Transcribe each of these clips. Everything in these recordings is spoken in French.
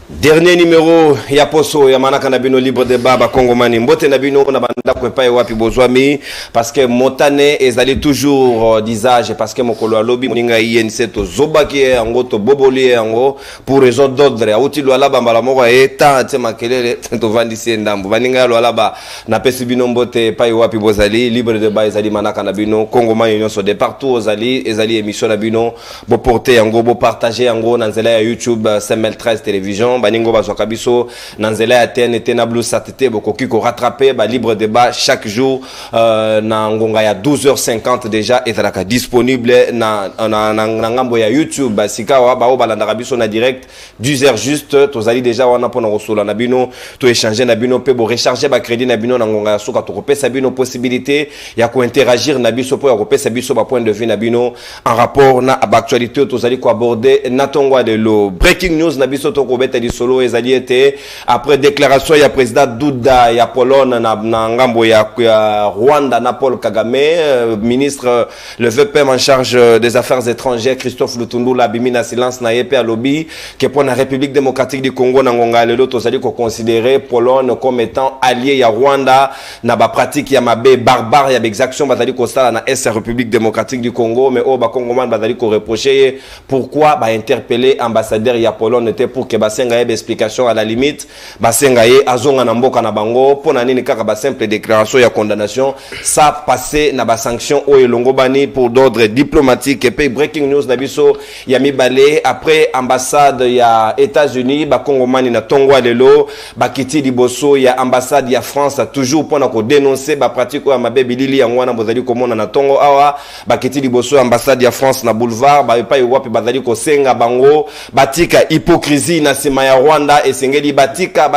Dernier numéro, ya poso, ya manaka na bino libre débat, ba Congomani. Mbote na bino, na banda kwepa ya wapi bozwami, parce que Montane ezali toujours d'usage, parce que mokolo alobi, moninga INC to zobaki yango, to boboli yango, pour raison d'ordre. Auti lo alaba mbala moko eta, te makelele, to vandisi ndambo. Baninga lo alaba, na pesi bino mbote, pa ya wapi bozali, libre débat ezali manaka na bino, Congomani union so de partout, ezali émission na bino, bo porter yango, bo partager yango, nanzela ya YouTube, CML13 télévision, baningo bazwaka biso nanzela ya TNT na Blue Satete bokoki ko rattraper ba libre débat chaque jour na ngonga ya 12h50 déjà ezalaka disponible na ngambo ya YouTube basikawa ba obalandaka biso na direct 10h juste tozali déjà wana pona kosola na bino to échanger na bino pe bo recharger ba crédit na bino na ngonga ya soka to kopesa bino possibilité ya ko interagir na biso po ya kopesa biso ba point de vue na bino en rapport na ba actualité tozali ko aborder na tongwa de lo breaking news na biso to ko beta di solo ezali été après déclaration ya président Duda ya Pologne na ngambo ya Rwanda na Paul Kagame ministre le VPM en charge des affaires étrangères Christophe Lutundula bimina silence na yepe alobi que pour la République démocratique du Congo na ngonga lelo tozali ko considérer Pologne comme étant allié ya Rwanda na ba pratique ya mabe barbare ya exaction bazali ko sala na est République démocratique du Congo mais ba Congoman bazali ko reprocher pourquoi ba interpeller ambassadeur ya Pologne était pour que basenga explication à la limite basenga ye azonga na mboka na bango pona nini kaka ba simple déclaration ya condamnation ça passé na ba sanction o elongo bani pour d'ordre diplomatique et puis breaking news na biso ya mibale après ambassade ya États-Unis ba Congomani na tongwa lelo bakiti liboso ya ambassade ya France toujours pona ko dénoncer ba pratique ya mabebi lili yango na bozali komona na tongo awa bakiti liboso ya ambassade ya France na boulevard ba pa wapi bazali ko senga bango batika hypocrisie na sima ya Rwanda et sengeli batika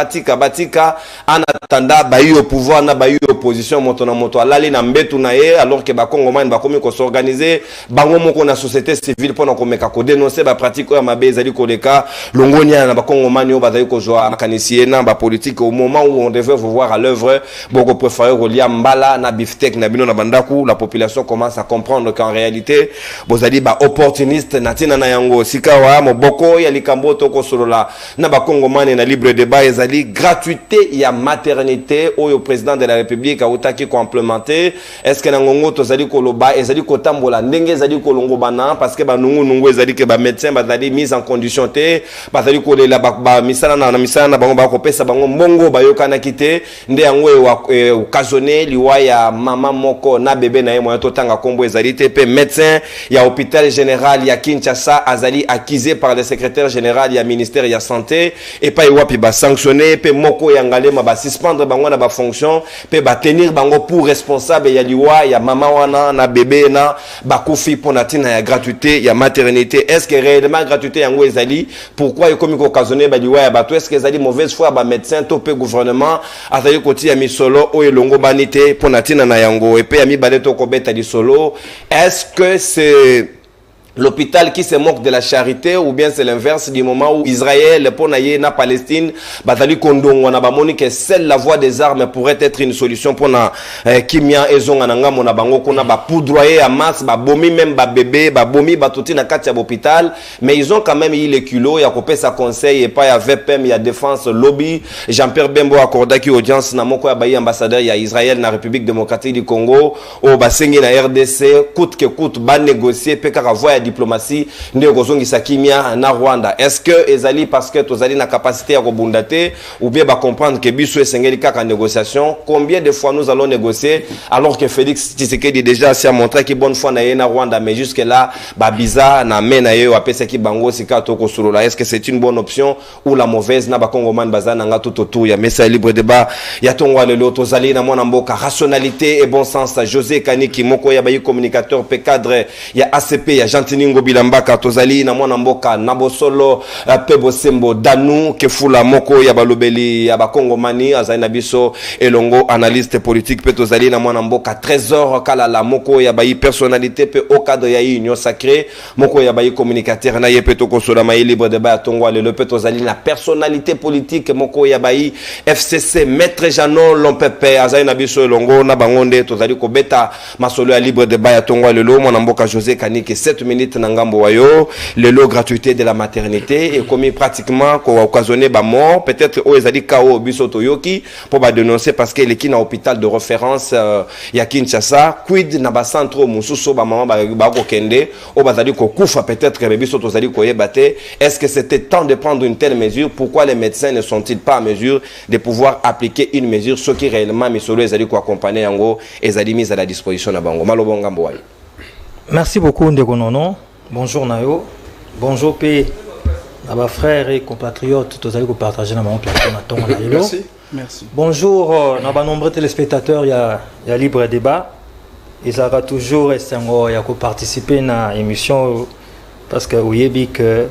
en attendant bayi au pouvoir na bayi opposition moto na moto alali na mbetu na ye alors que ba Congomani ba komi ko s'organiser bango moko na société civile pona ko meka ko dénoncer ba pratique ya mabe ezali ko leka longonia na ba Congomani bazali ko joa makanisie na ba politique au moment où on devait vous voir à l'œuvre beaucoup préférer relia mbala na biftek na bino na bandaku la population commence à comprendre qu'en réalité bozali ba opportuniste na tina na yango sikawa moboko ya likambo to ko solola na ba Congomani na libre débat ezali gratuité ya maternité au président de la République a otaki complémenter est-ce que na ngongo tozali koloba ezali kotambola ndenge ezali kolongo bana parce que ba nungu ezali ke ba médecin bazali mise en condition te bazali kolela ba misala na misala na bango ba kopesa bango mbongo bayokana kite nde yango occasionné liwa ya mama moko na bébé na ye moyo totanga kombo ezali te pe médecin ya hôpital général ya Kinshasa azali accusé par le secrétaire général ya ministère ya santé et pas wapi ba sanctionner pe moko ya ngalema ba suspendre bango na ba fonction pe ba tenir bango pour responsable ya liwa ya mama wana na bébé na ba kofi pona tina ya gratuité ya maternité est-ce que réellement gratuité yango ezali pourquoi il comme occasionné ba liwa ya bato est-ce que ezali mauvaise foi ba médecin to pe gouvernement azali koti ya misolo o elongo banité pona tina na yango et pe ya mi baleto ko beta di solo est-ce que c'est l'hôpital qui se moque de la charité ou bien c'est l'inverse du moment où Israël pour naïe na Palestine batali kondongo na bamoni que seule la voie des armes pourrait être une solution pour na kimia ezonga na ngamo na bango kuna ba poudroyer à masse ba bomi même ba bébé ba bomi ba tuti na kati ya hôpital mais ils ont quand même eu le culot ya kopé sa conseil et pas ya VPM ya défense lobby Jean-Pierre Bembo accordaki audience na moko ya bayi ambassadeur ya Israël na République démocratique du Congo au basengi na RDC coûte que coûte ba négocier pe kaka voie diplomatie ndio kozongisa kimia na Rwanda est-ce que ezali parce que tozali na capacité ya kobundate ou bien ba comprendre que biso esengeli kaka négociation combien de fois nous allons négocier alors que Félix Tshisekedi déjà s'est montré que bonne foi na ye na Rwanda mais jusque là ba biza na mena ye apesa ki bango sika to kosolola est-ce que c'est une bonne option ou la mauvaise na ba Congomani bazana nga tout autour ya mesa libre débat ya tongwa lelo tozali na mwana mboka rationalité et bon sens José Kaniki moko ya bayi communicateur pe cadre ya ACP ya Ningo Bilambaka tozali na mwana mboka Nabosolo Pebo Sembo Danu Kefula moko ya balobeli ya bakongomani azali na biso elongo analyste politique pe tozali na mwana mboka Trésor Kalala moko ya bayi personnalité pe au cadre ya union sacrée moko ya bayi communicateur na ye pe to kosola mai libre débat tongwa le pe tozali na personnalité politique moko ya bayi FCC maître Janon Lompepe azali na biso elongo na bangonde tozali ko beta masolo ya libre débat ya tongwa le mwana mboka José Kaniki 7 minutes minutes nangambo wayo le lot gratuité de la maternité et comme pratiquement ko occasionné ba mort peut-être o ezali kao biso toyoki pour ba dénoncer parce que l'équipe na hôpital de référence ya Kinshasa quid na ba centre mususo ba maman ba ko kende o bazali ko kufa peut-être que biso tozali ko yebate. Est-ce que c'était temps de prendre une telle mesure? Pourquoi les médecins ne sont-ils pas en mesure de pouvoir appliquer une mesure ce qui réellement misolo ezali ko accompagner yango ezali mise à la disposition na bango malobonga mboy. Merci beaucoup Ndeko Nono. Bonjour Nayo. Bonjour P. Naba frères et compatriotes, tous allez partager dans mon plateau. Merci. Merci. Bonjour Naba nombreux téléspectateurs, il y a libre débat. Ils auront toujours essayé de participer à l'émission parce que vous savez que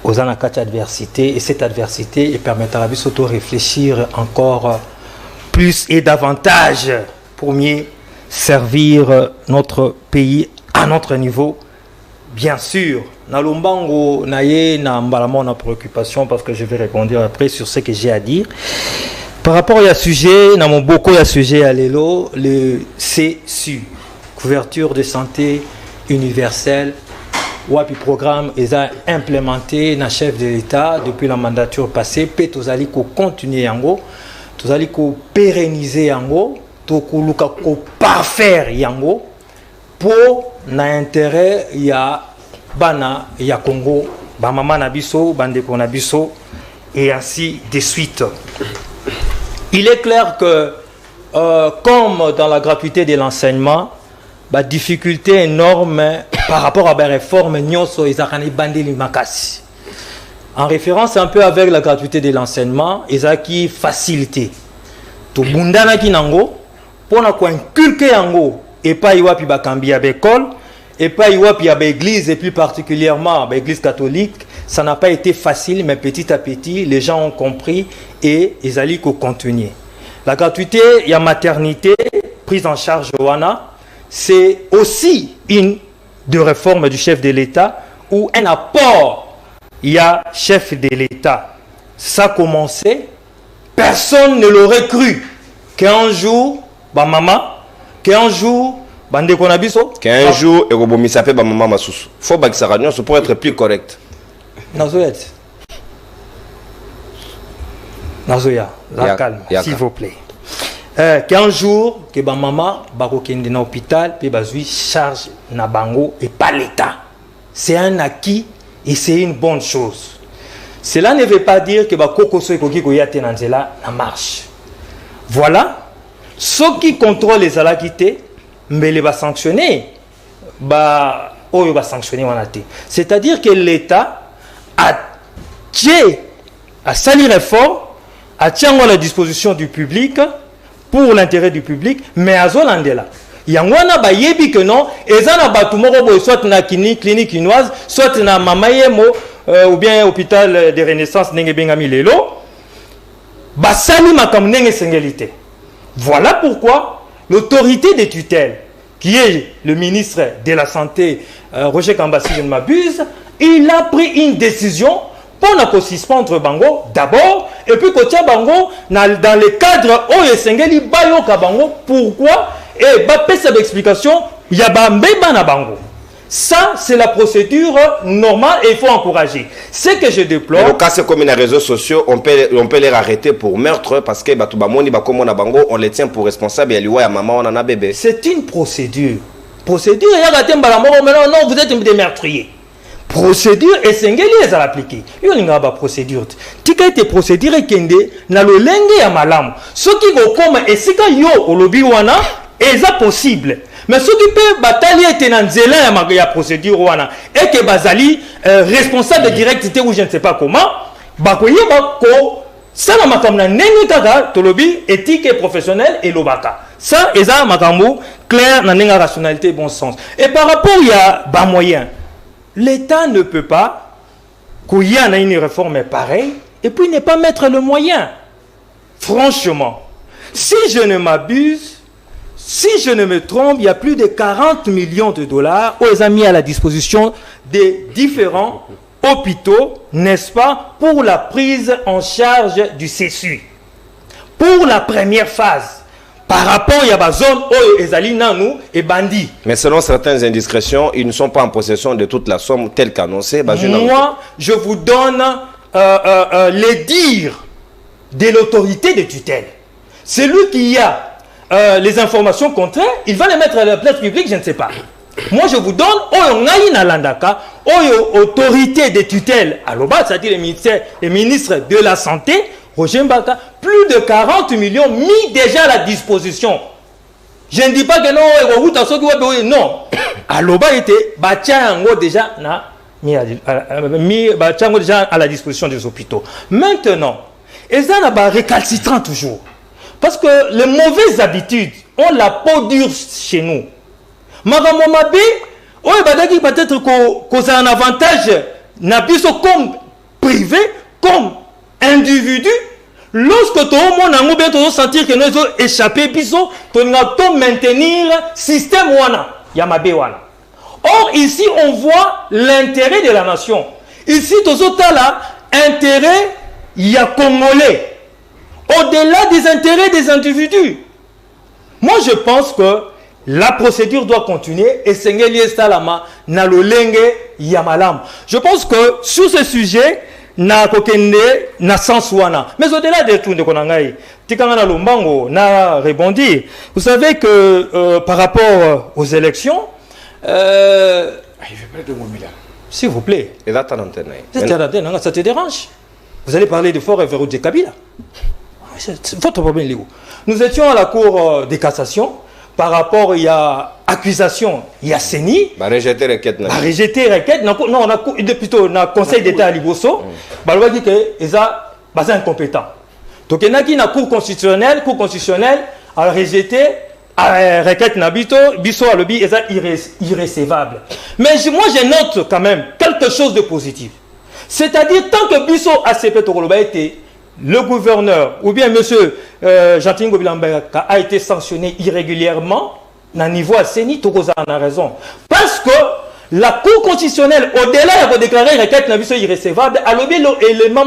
aux anakats adversité et cette adversité permettra de s'auto réfléchir encore plus et davantage pour mieux servir notre pays à notre niveau. Bien sûr, na lombango naye na mbalamo na préoccupation parce que je vais répondre après sur ce que j'ai à dire. Par rapport à ce sujet, na mon beaucoup à sujet à l'élo, le CSU, couverture de santé universelle, wapi programme est implémenté na chef de l'État depuis la mandature passée, peut tozali ko continuer yango, tozali ko pérenniser yango. Tokuluka ko parfaire yango pour na intérêt ya bana ya Congo ba mama na biso bande ko na biso et ainsi de suite. Il est clair que comme dans la gratuité de l'enseignement, ba difficulté énorme par rapport à la réforme nyonso ezakani bandeli makasi. En référence un peu avec la gratuité de l'enseignement, ezaki facilité. To bundana kinango pour inculquer yango et pas iwapi bakambi à l'école et pas iwapi à l'église et plus particulièrement à l'église catholique, ça n'a pas été facile mais petit à petit les gens ont compris et ils allaient continuer. La gratuité et la maternité prise en charge wana, c'est aussi une de réforme du chef de l'État ou un apport il y a chef de l'État. Ça a commencé, personne ne l'aurait cru qu'un jour ba maman, qu'un jour, bande konabiso, qu'un jour, et robomi s'appelle ba maman masusu. Faut que ça ragnon pour être plus correct. Nazoya, la calme, s'il vous plaît. Qu'un jour, que ba maman, ba kokende na hôpital, puis bazui charge na bango et pas l'État. C'est un acquis et c'est une bonne chose. Cela ne veut pas dire que ba kokoso ekoki koyate na nzela na marche. Voilà. Ceux qui contrôlent les alakités, mais les va sanctionner. C'est-à-dire que l'État a sali réforme, a tient à la disposition du public pour l'intérêt du public, mais à Zolandela. Yangwana ba yebi que non, ezana batumoro soit na clinique chinoise, soit na mamayemo ou bien hôpital de Renaissance n'engebengami lelo, basali makamnenge sengélité. Voilà pourquoi l'autorité des tutelles, qui est le ministre de la Santé, Roger Kambassi, je ne m'abuse, il a pris une décision pour ne suspendre Bango d'abord, et puis côté Bango, dans le cadre où il s'engage, Bayo Kabango, pourquoi? Et Bapé, cette explication, il y a Bambeba na Bango. Ça, c'est la procédure normale et il faut encourager. Ce que je déplore... Au cas c'est comme les réseaux sociaux, on peut les arrêter pour meurtre parce que on les tient pour responsables et maman on en a bébé. C'est une procédure. Procédure, non, vous êtes des meurtriers. Procédure et sengeli les a appliqué. Il y a une procédure. Tika été procédure et kende na lo lenge ya malamu. Ce qui go comme et sika yo olobi wana est possible. Mais ce qui peut batailler est dans la procédure et que Bazali responsable de directité ou je ne sais pas comment, bakoye bako ça na makamna nengi kaka tolobi éthique et professionnelle et lobaka. Ça eza makambo clair na nenga rationalité et bon sens. Et par rapport il y a bas moyen. L'État ne peut pas qu'il y ait une réforme pareille et puis ne pas mettre le moyen. Franchement, si je ne m'abuse, si je ne me trompe, il y a plus de 40 millions de dollars aux amis à la disposition des différents hôpitaux, n'est-ce pas, pour la prise en charge du CSU. Pour la première phase, par rapport à la zone où ezali nanou et bandit. Mais selon certaines indiscrétions, ils ne sont pas en possession de toute la somme telle qu'annoncée. Moi, je vous donne les dires de l'autorité de tutelle. Celui qui a les informations contraires, il va les mettre à la place publique, je ne sais pas. Moi, je vous donne autorité de tutelle à l'OBA, c'est-à-dire le ministre de la Santé, Roger Mbaka, plus de 40 millions mis déjà à la disposition. Je ne dis pas que non, non. À l'OBA était déjà mis à la disposition des hôpitaux. Maintenant, ils sont récalcitrants toujours. Parce que les mauvaises habitudes ont la peau dure chez nous. Maramomabe, peut-être qu'on a un avantage comme privé, comme individu. Lorsque tout le monde a sentir que nous avons échappé, on a maintenir le système Yamabe wana. Or, ici, on voit l'intérêt de la nation. Ici, tout ça, intérêt, il y a Congolais. Au-delà des intérêts des individus. Moi, je pense que la procédure doit continuer et Sengeli Salama na lolenge yamalam. Je pense que sur ce sujet, na kokende na sanswana. Mais au-delà de tout, tikanga na lombango na rebondir. Vous savez que par rapport aux élections, s'il vous plaît, ça te dérange? Vous allez parler de Fort Everou de Kabila. C'est votre problème, Léo. Nous étions à la Cour de cassation par rapport il y a accusation, il y a CENI. Rejeter requête. Rejeter requête. Non, on a plutôt dans le Conseil d'État à Liboso. On dit que ils sont incompétents. Donc il y a qui na Cour constitutionnelle a rejeté requête nabito, biso à lobby est irrécevable. Mais moi je note quand même quelque chose de positif. C'est-à-dire tant que biso ACP Tokoloba était le gouverneur ou bien monsieur Jean-Tingo Bilambeka a été sanctionné irrégulièrement à niveau à CENI, Tokoza en a raison. Parce que la Cour constitutionnelle, au-delà de déclarer requête nabiso irrécevable, a lobby l'élément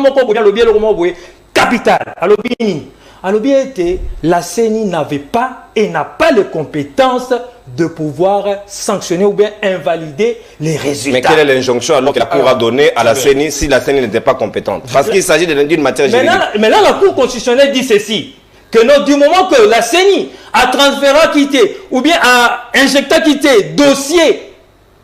capital. A lobby était la CENI n'avait pas et n'a pas les compétences de pouvoir sanctionner ou bien invalider les résultats. Mais quelle est l'injonction alors que la Cour a donnée à la CENI si la CENI n'était pas compétente? Parce qu'il s'agit d'une matière juridique. Mais là, la Cour constitutionnelle dit ceci, que non, du moment que la CENI a transféré quitté ou bien a injecté quitté dossier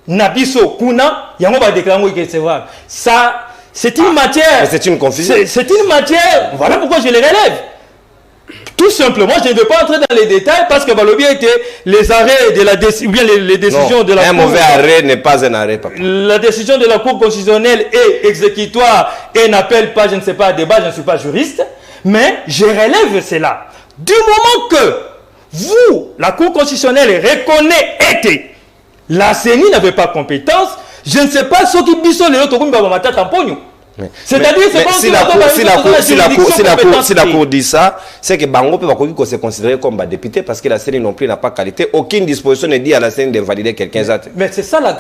Nabiso Kuna, il y a un déclarer que c'est vrai. Ça, c'est une matière. C'est une confusion. C'est une matière. Voilà pourquoi je les relève. Tout simplement, je ne vais pas entrer dans les détails parce que Balobi était les arrêts de la décision, bien les décisions non, de la Cour. Un mauvais arrêt n'est pas un arrêt, papa. La décision de la Cour constitutionnelle est exécutoire et n'appelle pas, je ne sais pas, à débat, je ne suis pas juriste, mais je relève cela. Du moment que vous, la Cour constitutionnelle, reconnaît la CENI n'avait pas compétence, je ne sais pas ce qui bison les autres comme Babamata Tamponio. C'est-à-dire si la Cour dit ça, c'est que Bango peut se considérer comme député parce que la CENI non plus n'a pas qualité. Aucune disposition ne dit à la CENI d'invalider quelqu'un d'autre. Mais c'est ça le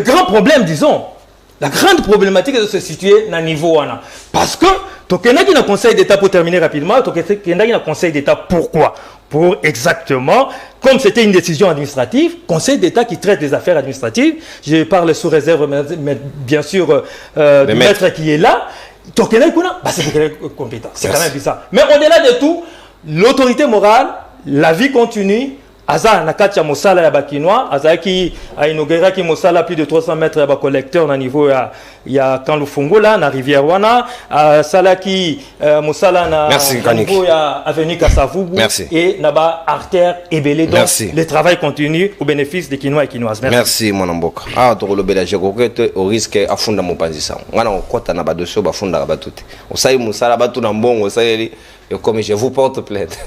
grand problème, disons. La grande problématique de se situer dans le niveau. Parce que, il y a un conseil d'État pour terminer rapidement, il y a un conseil d'État pourquoi? Pour exactement, comme c'était une décision administrative, conseil d'État qui traite des affaires administratives, je parle sous réserve, mais bien sûr, du maître qui est là, c'est compétent. C'est quand même bizarre. Mais au-delà de tout, l'autorité morale, la vie continue. Aza Nakatia Mosala ya Bakinois, Aza qui a inauguré qui Mosala plus de 300 mètres de collecteur au niveau ya quand le Fungo là, na rivière Wana, Sala qui Mosala na niveau ya avenue Kassavubu et naba artère ébélée. Donc le travail continue au bénéfice des Kinois et Kinoises. Merci mon amboka. Ah to lobela je kokete au risque afunda mopanzisa. Ngana okota na ba dossier ba funda ba tuti. Osayi Mosala ba tu na mbongo sayeli. Et comme je vous porte plainte.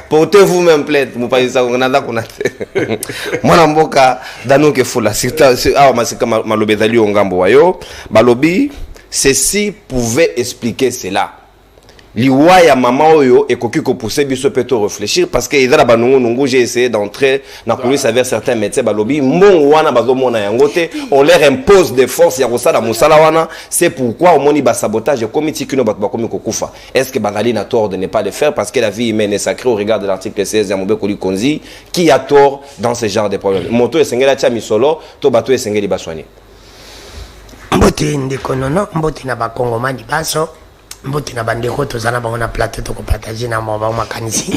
Portez-vous même plainte. Vous parlez ça, on a d'accord. Moi, mboka dano ke fula. C'est masika malobedali ongambo wayo. Balobi, ceci pouvait expliquer cela. liwa ya maman oyo et koki ko pousser biso peut réfléchir parce que idala banungu nungu j'ai essayé d'entrer dans coulisses avec certains médecins balobi mbongo wana bazomona yango te on leur impose des forces ya kosala musala wana c'est pourquoi au moni ba sabotage comme tikino bato bakomi kokufa est-ce que bangali na tort de ne pas le faire parce que la vie humaine est sacrée au regard de l'article 16 ya Mobeko Likonzi qui a tort dans ce genre de problème moto esengela tia misolo to bato esengeli baswani mbote ndeko nono mbote na bakongomani baso mbote na bandeko tozana bango na plateau to ko partager na mo ba makanisi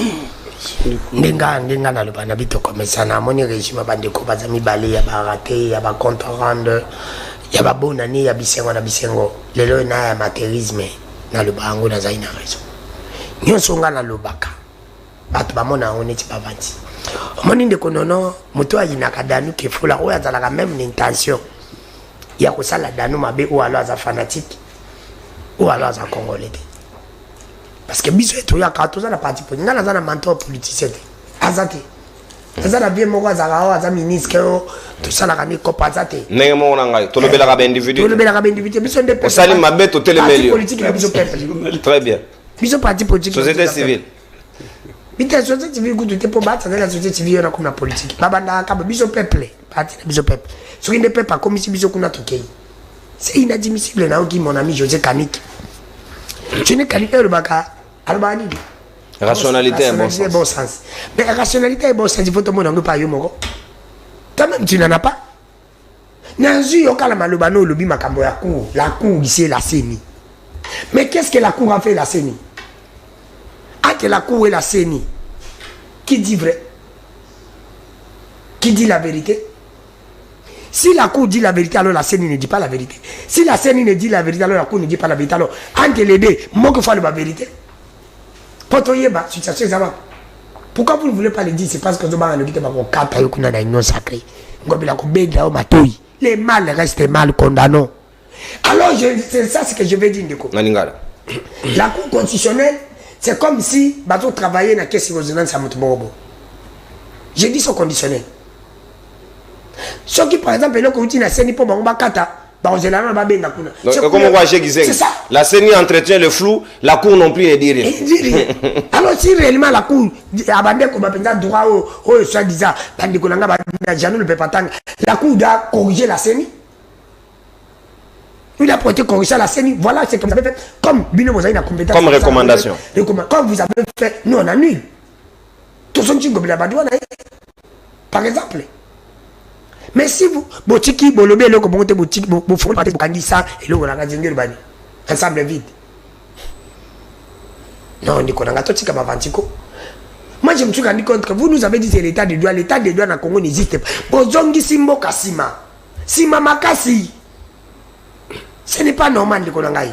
ndenga na loba na bito komesana moni régime bandeko bazami bale ya barate ya ba compte rendre ya ba bonani ya bisengo na bisengo lelo na ya materialisme na loba ngo na zaina raison nyonso nga na lobaka bato bamona one ti bavanti moni ndeko nono moto ayina kadanu ke fula oya zala ka même intention ya kosala dano mabe ou alors za fanatique ou alors za congolais parce que biso eto ya ka toza na parti politique ngana za na mentor politicien azate azana bien moko azaka aza ministre tosala ka ni kopa azate ndenge mo na ngai tolobela ka ba individu biso nde osali mabe to telemeli politique na biso peuple très bien biso parti politique société civile bita société civile kutu te po batsa na société civile na comme la politique babanda ka biso peuple parti na biso peuple ce qui ne peut pas comme si biso kuna tokei c'est inadmissible na oki mon ami José Kanik tu n'es Kanik le baka albani rationalité est bon sens mais rationalité est bon sens il faut tout le monde pas yo moko toi même tu n'en as pas nanzu yo kala maloba no lobi makambo ya cour la cour ici la CENI mais qu'est-ce que la cour a fait la CENI entre la cour et la CENI qui dit vrai qui dit la vérité. Si la cour dit la vérité, alors la CENI ne dit pas la vérité. Si la CENI ne dit la vérité, alors la cour ne dit pas la vérité. Alors, entre les deux, moi que faut la vérité. Potoyeba, situation ça. Pourquoi vous ne voulez pas le dire? C'est parce que vous avez dit que vous avez une sacré. Les mal restent mal condamnés. Alors, c'est ça ce que je veux dire. La cour constitutionnelle, c'est comme si vous travaillez dans la caisse de résonance à Moutoubobo. Je dis ce conditionnel. Ce qui, par exemple, la CENI pour Bakata, la CENI entretient le flou, la cour non plus ne dit rien. Alors, si réellement la cour a droit au soi-disant, la cour doit corriger la CENI. Il a prêté corriger la CENI. Voilà ce que vous avez fait. Comme comme recommandation. Comme vous avez fait, nous on annule. Par exemple. Mais si vous, botiki, bolobé, le comment te boutique, vous faites partie de Kandisa et le Golanga Zengel Bani. Ensemble vide. Non, on dit qu'on a gâté comme Avantiko. Moi, je me suis rendu compte que vous nous avez dit c'est l'état des droits. L'état des droits dans le Congo n'existe pas. Bozongi Simbo Kasima. Sima Makasi. Ce n'est pas normal de Konangaï.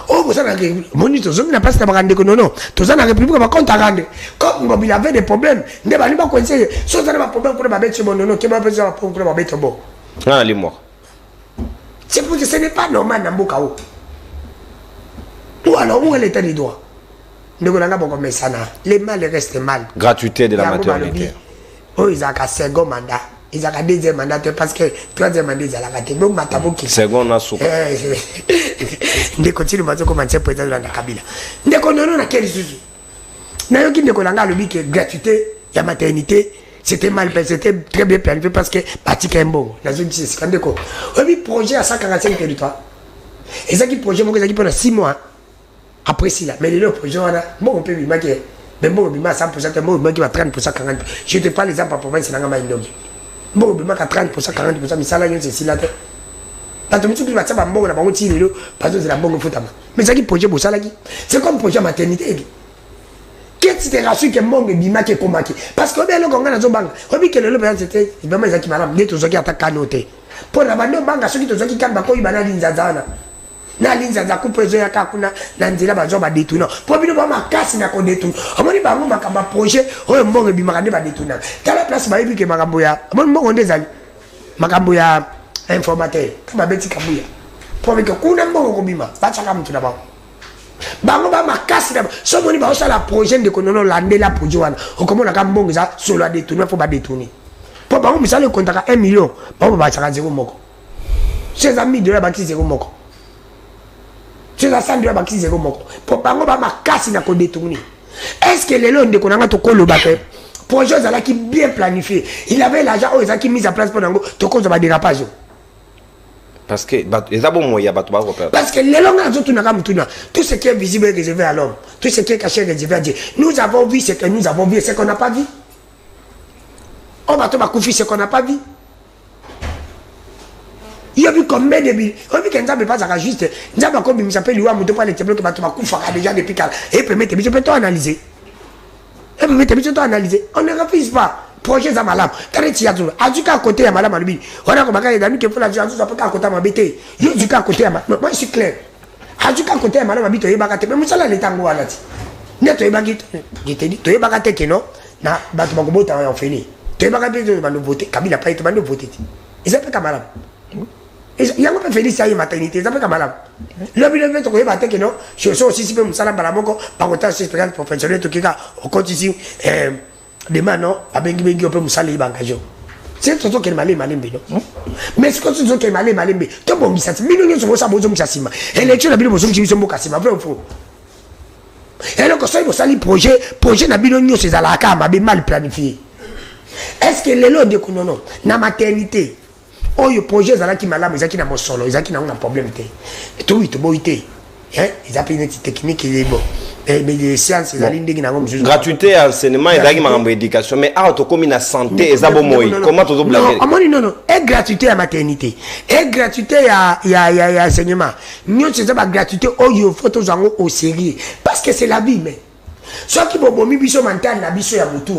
Oh, vous savez, mon dit, n'a pas cette barande que non. Tous en la République, on va compter à rendre. Comme il avait des problèmes, il n'y a pas conseillé. Sauf qu'il y a des problèmes pour le sur mon nom, qui m'a besoin pour le mettre bon. Ah, les morts. C'est pour que ce n'est pas normal dans Bokao. Ou alors, où est l'état des droits? Nous avons beaucoup de ça. Les mal restent mal. Gratuité de la maternité. Oh, ils ont un second mandat. Ils ont un deuxième mandat parce que troisième mandat, ils ont raté. Donc, Matabo qui. Second, on a soupe. Ndé continue à commencer président de la Kabila. Ndé konono na quel sujet? Nayoki ndé konanga le que gratuité, la maternité, c'était mal, c'était très bien planifié parce que Batika est bon. La zone c'est quand déco. Oui, projet à 145 territoires. Et ça qui projet, moi, ça qui pendant 6 mois. Après si là, mais le projet on a bon on peut lui marquer. Mais bon, il m'a 100%, bon, il m'a 30%, 40%. Je te parle des exemples en province, c'est dans ma indome. Bon, il m'a 30%, 40%, mais ça là, c'est si là. Mais ça qui projet pour ça c'est comme projet maternité. Qu'est-ce que tu as su que mon bima qui est combattu? Parce que le Congo n'a pas banque. On dit que le père c'était vraiment ça qui m'a ramené tout ce qui attaque à noter. Pour la bande banque, ceux qui quand bako ibana linzazana. Na linzaza coupe zo ya kakuna na nzela bazo ba détourner. Pour bino ba makasi na ko détourner. Omoni ba mo makamba projet oyo mbongo bima kande ba détourner. Tala place ba yebi ke makambo ya. Omoni mbongo ndezali. Makambo ya informateur kama beti kabuya pour que kuna mbongo kobima bataka mtu na bango bango ba makasi na so moni ba osala projet de konono landela projet wana okomona ka mbongo za solo a détourner faut ba détourner pour bango misala contrat 1 million bango ba chaka zero moko ses amis de la bâti zero moko tu as ça doit bakisi zéro moko pour bango ba makasi na ko détourner. Est-ce que les lois de konanga to kolo ba projet là qui bien planifié, il avait l'argent aux qui mis en place pour nango to cause ba dérapage. Parce que les abos moya ba to ba repère. Parce que les longs tout na kamutuna, tout ce qui est visible est réservé à l'homme, tout ce qui est caché est réservé à Dieu. Nous avons vu ce que nous avons vu, ce qu'on n'a pas vu. On va te koufi ce qu'on n'a pas vu. Il y a vu combien de billes. On a vu qu'un n'avait pas à juste. Nous avons comme il s'appelle Louam, de pas les tableaux que tu vas déjà depuis quand. Et peut mettre, je peux tout analyser. Et peut mettre, je peux tout analyser. On ne refuse pas. Projet à madame. T'as dit, à du cas à côté à madame Albi. On a comme des amis qui font la vie, à côté à ma bête. Il y a du cas à côté à ma. Moi, je suis clair. À du cas à côté à madame Albi, tu es bagaté. Mais ça, là, les tango à la ti. Net, tu es bagaté. Je t'ai dit, tu es bagaté que non. Na, Batumagobo, tu as fini. Tu es bagaté, tu vas nous voter. Kabila, pas, tu vas nous voter. Ils appellent comme madame. Il y a un peu fait ça, maternité, ils appellent comme madame. Le but, tu es bagaté que non. Je suis aussi, si peu, Moussala Balamoko, par autant, c'est spécial professionnel, tout qui a, on continue. Demain, non, à Bengi, on peut Moussala Ibangajo. C'est tout ce qui est malé, mais ce que tu es malé, tu bon, ça, millions de choses, Moussima. Et les choses, la Bible, qui sont Mokassima, vrai ou faux? Et donc, ça, il faut salir projet n'a pas c'est à la cam, mal planifié. Est-ce que les lots de Kounono, na maternité, oh, le projet, ils ont qui malade, ils ont qui n'a pas solo, ils ont qui n'a pas un problème. Tout, ils ont été. Ils ont une technique, ils bon. Mais les sciences, ils ont une ligne. Gratuité, enseignement, ils ont une éducation. Mais ah, tu comme une santé, ils ont moi. Comment tu dois blaguer? Non. Et gratuité à maternité. Et gratuité à enseignement. Nous, c'est pas gratuité, oh, il faut tous en au sérieux. Parce que c'est la vie, mais. Ceux qui vont mis biso mental, na biso ya mutu,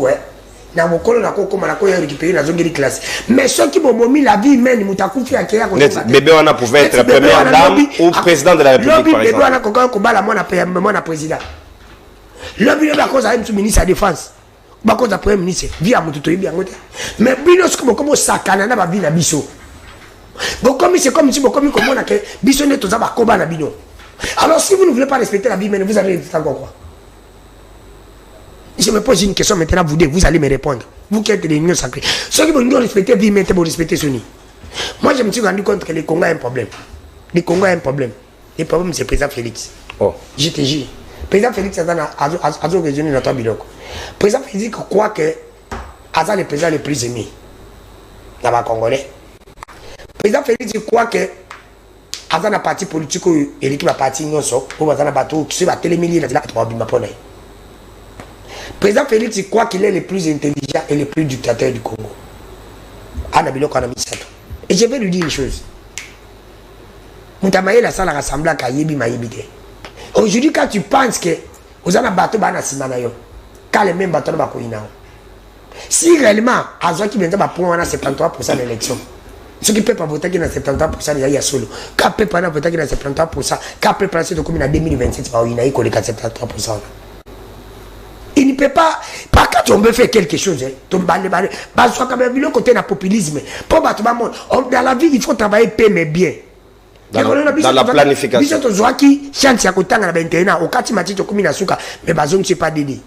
na mokolo na koko malako ya récupérer na zone de classe. Mais ceux qui vont mis la vie humaine, mutakufi à kéa. Bébé, on a pouvait être première dame ou président de la République, par exemple. Bébé, on a encore combat la mon président. Le bino ba cause à un ministre de la défense. Ba cause à premier ministre, via mutu to bien ngote. Mais bino ce comme sakana na ba vie na biso. Bon comme c'est comme si bon comme on a que biso ne to za ba combat na bino. Alors si vous ne voulez pas respecter la vie humaine, vous allez faire quoi? Je me pose une question maintenant, vous allez me répondre. Vous qui êtes des unions sacrées. Ceux qui vont respecter la vie humaine, vont respecter ce nid. Moi, je me suis rendu compte que le Congo a un problème. Le Congo a un problème. Le problème, c'est le président Félix. Oh. Je te jure. Le président Félix a résolu notre biloko. Le président Félix croit que Azan est le président le plus aimé. Dans le Congolais. Le président Félix croit que Azan a parti politique et l'équipe a parti non so. Pour Azan a bateau, qui se va télémélier, il a dit là, tu vas bien prendre. Le président Félix croit qu'il est le plus intelligent et le plus dictateur du Congo. Et je vais lui dire une chose. Moutamaye la salle rassemblée à Kayebi Maïbité. Aujourd'hui, quand tu penses que vous avez un bateau, quand les mêmes bateaux ne sont pas. Si réellement, à ce qui vient de prendre 73% de l'élection, ceux qui ne peuvent pas voter dans 73%, il y a solo. Quand ne peuvent pas voter dans 73%, quand ne peuvent pas voter dans 2027, il y a 73%. Il ne peut pas, par quand on veut faire quelque chose, soit quand même le côté de populisme. Pour battre le monde, dans la vie, il faut travailler paix, mais bien. Dans la planification. Si tu as qui chance à côté de la bentena, au cas où tu as commis la souka, mais bazon ne sais pas d'aider.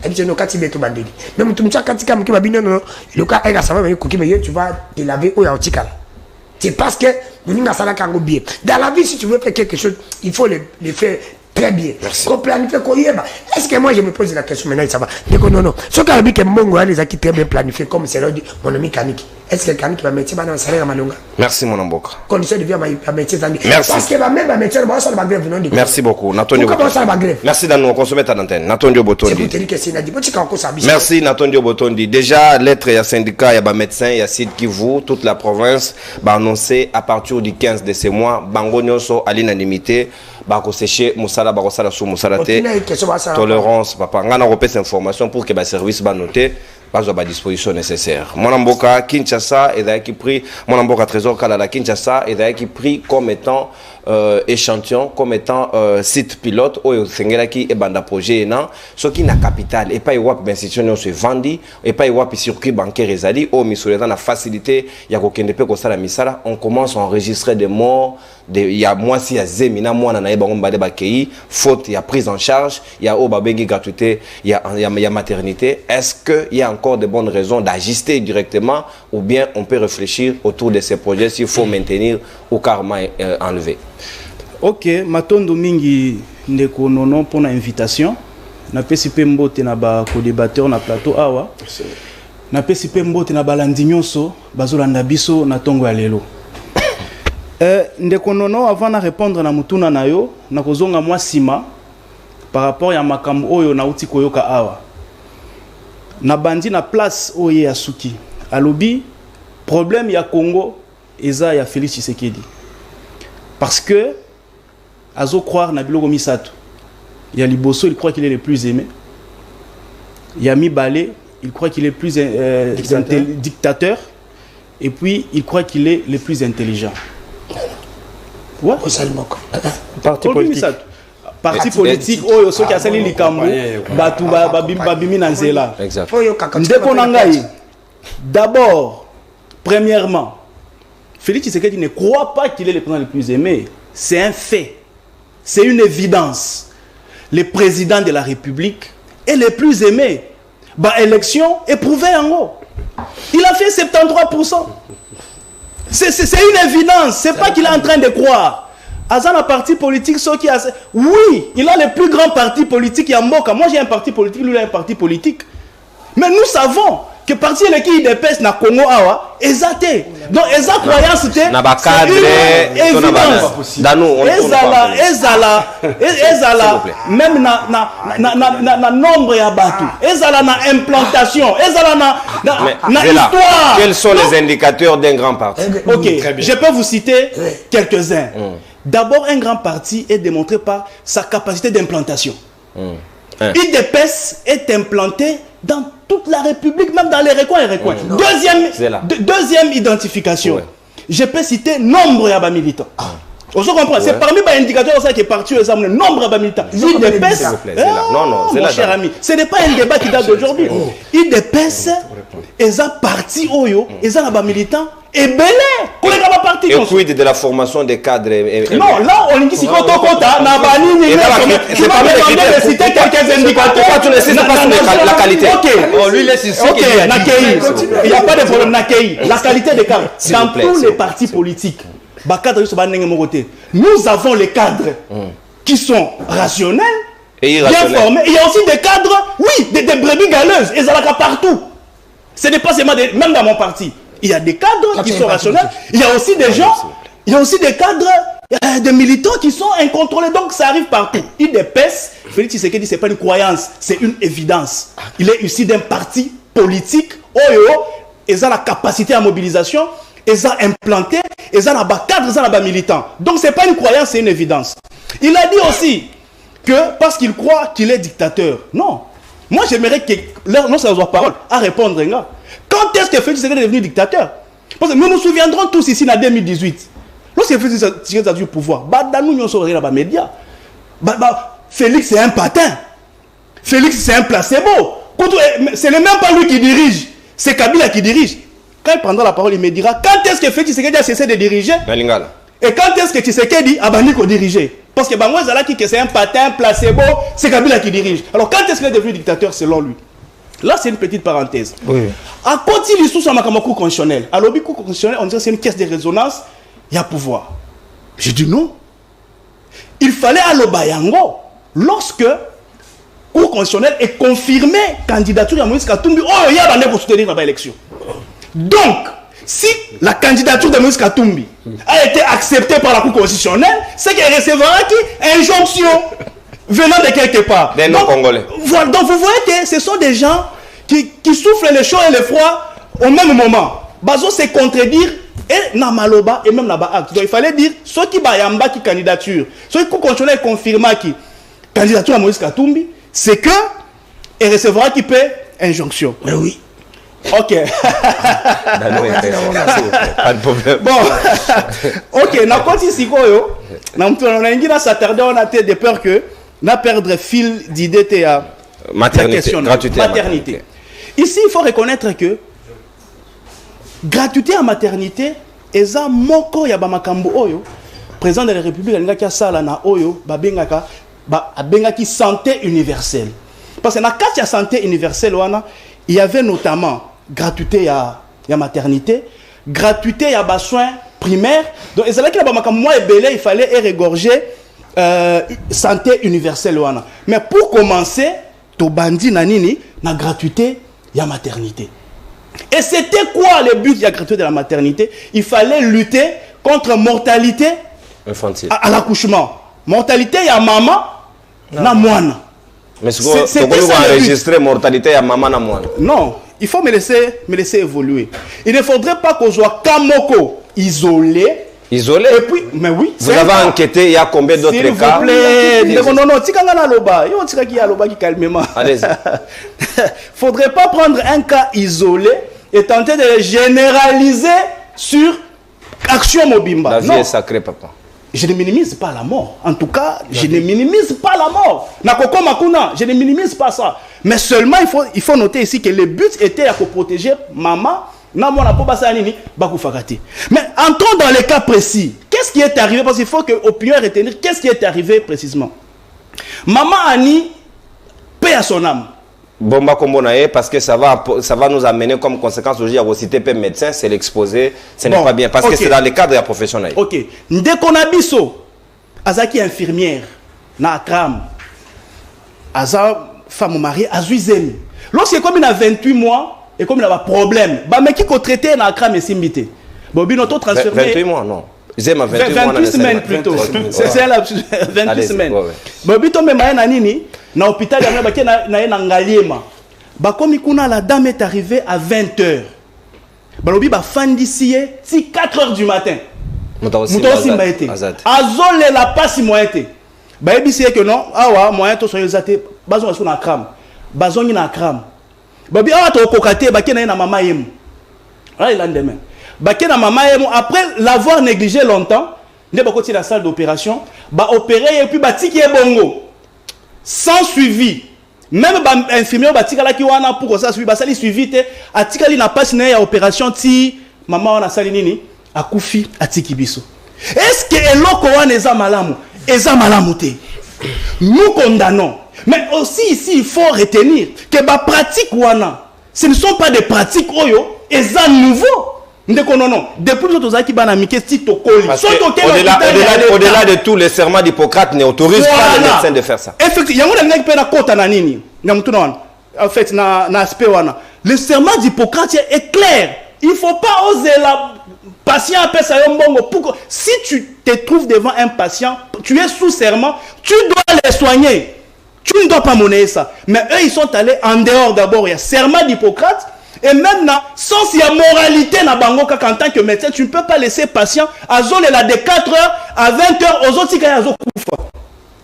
Et puis, quand tu es tout bandé. Même tu me dis quand tu as mis le cas est à savoir, mais tu vas te laver au yaotikala. C'est parce que nous n'avons pas de bien. Dans la vie, si tu veux faire quelque chose, il faut le faire. Très bien. Qu'on planifie, qu'on y est. Est-ce que moi je me pose la question maintenant, ça va? Non. Ce qui a dit que Mongo a les acquis très bien planifiés, comme c'est mon ami Kaniki. Est-ce que Kaniki va mettre dans le salaire à Malonga? Merci, mon amboka. Condition de vie à mettre dans merci. Parce que même à mettre dans la grève, non? Merci beaucoup. Merci d'en nous consommer ta antenne. Natondio Botondi. Merci, Natondio Botondi. Déjà, lettre, il y a syndicat, il y a médecin, il y a Sid Kivu, toute la province, va annoncer à partir du 15 de ce mois, Bango Nyoso à l'unanimité. Bako séché Moussala Barosala sous Moussala tolérance papa ngana repère cette information pour que le service va noter pas à disposition nécessaire. Mon amboka Kinshasa et d'ailleurs qui pris mon amboka trésor Kalala Kinshasa et d'ailleurs qui pris comme étant échantillon, comme étant site pilote au Sengelaki et banda projet non ce qui n'a capital et pas y wap institution se vendi et pas y wap circuit bancaire ezali au misoleta na facilité ya ko kende pe ko sala misala on commence à enregistrer des morts. Il y a moi si il y a Zemina moi na naïba ngombade bakei faute il y a prise en charge il y a obabengi gratuité il y a maternité. Est-ce que il y a encore de bonnes raisons d'ajuster directement ou bien on peut réfléchir autour de ces projets s'il faut maintenir ou carrément enlever? Ok, matondo mingi ndeko nono pour na invitation. Na pesi pe mbote na ba co-débatteur na plateau awa. Na pesi pe mbote na balandi nyonso bazolanda biso na tongo ya lelo. Ndeko nono avant na répondre na mutuna na yo na kozonga mwa sima par rapport ya makambo oyo na uti koyoka awa. Na bandi na place oye ya suki. Alobi problème ya Congo eza ya Félix Tshisekedi. Parce que Azo croire na biloko misato. Il y a Liboso, il croit qu'il est le plus aimé. Il y a Mibale, il croit qu'il est plus dictateur. Et puis, il croit qu'il est le plus intelligent. Ouais. Parti politique. Parti politique, oh, ceux qui ont sali likambo, batu babimi nanzela. Exact. Ndeko nangai. D'abord, premièrement, Félix Tshisekedi ne croit pas qu'il est le président le plus aimé. C'est un fait. C'est une évidence. Le président de la République est le plus aimé. Bah, élection éprouvée en haut. Il a fait 73%. C'est une évidence. C'est pas qu'il est en train de croire. Azan a parti politique, ceux qui a... Oui, il a le plus grand parti politique Yamboka. Moi j'ai un parti politique, lui il a un parti politique. Mais nous savons que parti qui dépêche na Congo awa ezate. Donc eza croyance te. Na ba cadre ezala même na nombre ya batu. Ezala na implantation, ezala na histoire. Quels sont les indicateurs d'un grand parti? OK, je peux vous citer quelques-uns. D'abord, un grand parti est démontré par sa capacité d'implantation. IDPS est implanté dans toute la République, même dans les recoins et recoins. Deuxième identification. Je peux citer nombre de militants. On se comprend. C'est parmi les indicateurs qui est parti aux armes, le nombre de militants. IDPS, mon cher ami, ce n'est pas un débat qui date d'aujourd'hui. IDPS, ils ont parti Oyo, ils ont des militants. Et belé, et quid de la formation des cadres non, là, on dit que c'est pas de citer quelques indicateurs. Tu ne sais pas la qualité. On lui laisse ici. Il n'y a pas de problème. La qualité des cadres. Dans tous les partis politiques, nous avons les cadres qui sont rationnels, bien formés. Il y a aussi des cadres, oui, des brebis galeuses. Ils sont partout. Ce n'est pas seulement même dans mon parti. Il y a des cadres qui sont rationnels. Il y a aussi des gens, il y a aussi des cadres, des militants qui sont incontrôlés. Donc ça arrive partout. Il dépasse. Félix Tshisekedi, ce n'est pas une croyance, c'est une évidence. Il est issu d'un parti politique. Ils ont la capacité à mobilisation. Ils ont implanté. Ils ont la cadre, ils ont la militants. Donc ce n'est pas une croyance, c'est une évidence. Il a dit aussi que parce qu'il croit qu'il est dictateur. Non. Moi j'aimerais que leur parole à répondre. Quand est-ce que Félix Tshisekedi est devenu dictateur? Parce que nous nous souviendrons tous ici en 2018. Lorsque Félix Tshisekedi a eu le pouvoir, Félix c'est un patin. Félix c'est un placebo. Ce n'est même pas lui qui dirige. C'est Kabila qui dirige. Quand il prendra la parole, il me dira quand est-ce que Félix Tshisekedi a cessé de diriger? Et quand est-ce que Tshisekedi a banni qu'on diriger? Parce que Bango Zalaki, c'est un patin, placebo, c'est Kabila qui dirige. Alors quand est-ce qu'il est devenu dictateur selon lui? Là, c'est une petite parenthèse. Oui. À côté de l'histoire sur ma cour constitutionnelle, à l'objet cour constitutionnelle, on dirait que c'est une caisse de résonance, il y a pouvoir. J'ai dit non. Il fallait à l'Obayango, lorsque cour constitutionnelle est confirmée candidature à Moïse Katumbi, il y a un pour soutenir l'élection. Donc, si la candidature de Moïse Katumbi a été acceptée par la cour constitutionnelle, c'est qu'elle recevra qui? Injonction venant de quelque part. Des non-congolais. Voilà, donc vous voyez que ce sont des gens qui souffrent le chaud et le froid au même moment. Bazo se contredire et Namaloba et même Naba acte. Donc il fallait dire ceux qui bayamba qui candidature, ceux qui constitutionnel confirma qui candidature à Moïse Katumbi, c'est que elle recevra qui paie injonction. Mais oui. Ok. Pas de problème. Bon. Ok, na konti sikoyo. Na mtu na s'attarder on a de peur que na perdre fil d'idée à maternité, gratuité. Maternité. Ici, il faut reconnaître que gratuité à maternité eza moko ya ba makambo oyo président de la République alingaki asala na oyo babengaka abengaki santé universelle. Parce que na kati ya santé universelle wana il y avait notamment gratuité à maternité, gratuité à soins primaire. Donc, et c'est là qu'il y a moi et Belé, il fallait régorger santé universelle. Mais pour commencer, to bandi nanini, na gratuité, il y a maternité. Et c'était quoi le but de la gratuité de la maternité? Il fallait lutter contre mortalité infantile à l'accouchement. Mortalité, il y a maman, na moine. Mais c'est enregistrer mortalité, il y a maman, na moine. Non, il faut me laisser évoluer. Il ne faudrait pas qu'on soit Kamoko isolé. Isolé? Et puis, mais oui. Vous avez enquêté, il y a combien d'autres cas? S'il vous plaît. Non, Tikangana Loba. Yo, Tikaki Loba qui calmement. Allez-y. Faudrait pas prendre un cas isolé et tenter de le généraliser sur Action Mobimba. La vie est sacrée, papa. Je ne minimise pas la mort. En tout cas, je ne minimise pas la mort. Nakoko Makuna, je ne minimise pas ça. Mais seulement, il faut noter ici que le but était de protéger maman. Mais entrons dans les cas précis. Qu'est-ce qui est arrivé? Parce qu'il faut que l'opinion retenir qu'est-ce qui est arrivé précisément. Maman Annie paie à son âme. Bomba Kombonae, parce que ça va nous amener comme conséquence aujourd'hui à reciter peu médecin, c'est l'exposé, ce n'est pas bien, parce que c'est dans le cadre de la professionnelle. Ok. Dès qu'on a biso, Azaki infirmière, na Akram, Aza femme mariée, Azuizemi. Lorsque comme il a 28 mois, et comme il a un problème, bah mais qui qu'on traité na Akram et Simbité. Bobi notre transféré. 28 mois non. J'aime 28 semaines plutôt. C'est la 28 semaines. Bobi to même na nini na hôpital ya ba na ngaliema. Ba comme kuna la dame est arrivée à 20h. Ba lobi ba fandisie ti 4h du matin. Mutosi mbaete. Azole la passe moyete. Ba ebisie que non, awa moyen to so yezate bazon so na Akram. Bazon ni na Akram. Babi awa to kokate ba kena na mama yemu. Là il lendemain. Après l'avoir négligé longtemps, il a la salle d'opération, bah opérer et puis bati est bongo, sans suivi. Même infirmier bati qui wana pour ça suivi, bah ça li suivi te, atikali n'a pas signé à opération ti maman wana sali nini, akufi atiki biso. Est-ce que eloko wana eza malamu te? Nous condamnons, mais aussi ici il faut retenir que ba pratique wana, ce ne sont pas des pratiques oyo, eza nouveau. Non. Depuis que nous avons au-delà de tout, le serment d'Hippocrate n'autorise pas les médecins de faire ça. Effectivement, en fait, le serment d'Hippocrate est clair. Il ne faut pas oser la patient appelle ça si tu te trouves devant un patient, tu es sous serment, tu dois les soigner. Tu ne dois pas monnayer ça. Mais eux, ils sont allés en dehors d'abord. Il y a serment d'Hippocrate. Et même sans il y a moralité na bangoka en tant que médecin, tu ne peux pas laisser patient à zone là de 4h à 20h aux autres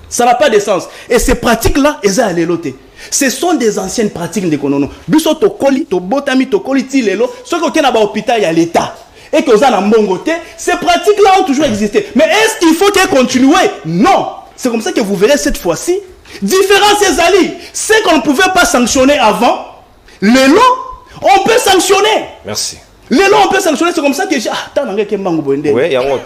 ça n'a pas de sens. Et ces pratiques là, elles ont allé loter. Ce sont des anciennes pratiques de konono. Biso to koli to botami to koli ti lelo, ce que na ba hôpital il y a l'état. Et que vous en mbongoté, ces pratiques là ont toujours existé. Mais est-ce qu'il faut qu'elles continuent? Non. C'est comme ça que vous verrez cette fois-ci différents ces alliés. C'est qu'on ne pouvait pas sanctionner avant. Le lot on peut sanctionner. Merci. Les lois, on peut sanctionner. C'est comme ça que j'ai. Oui, il y a un autre.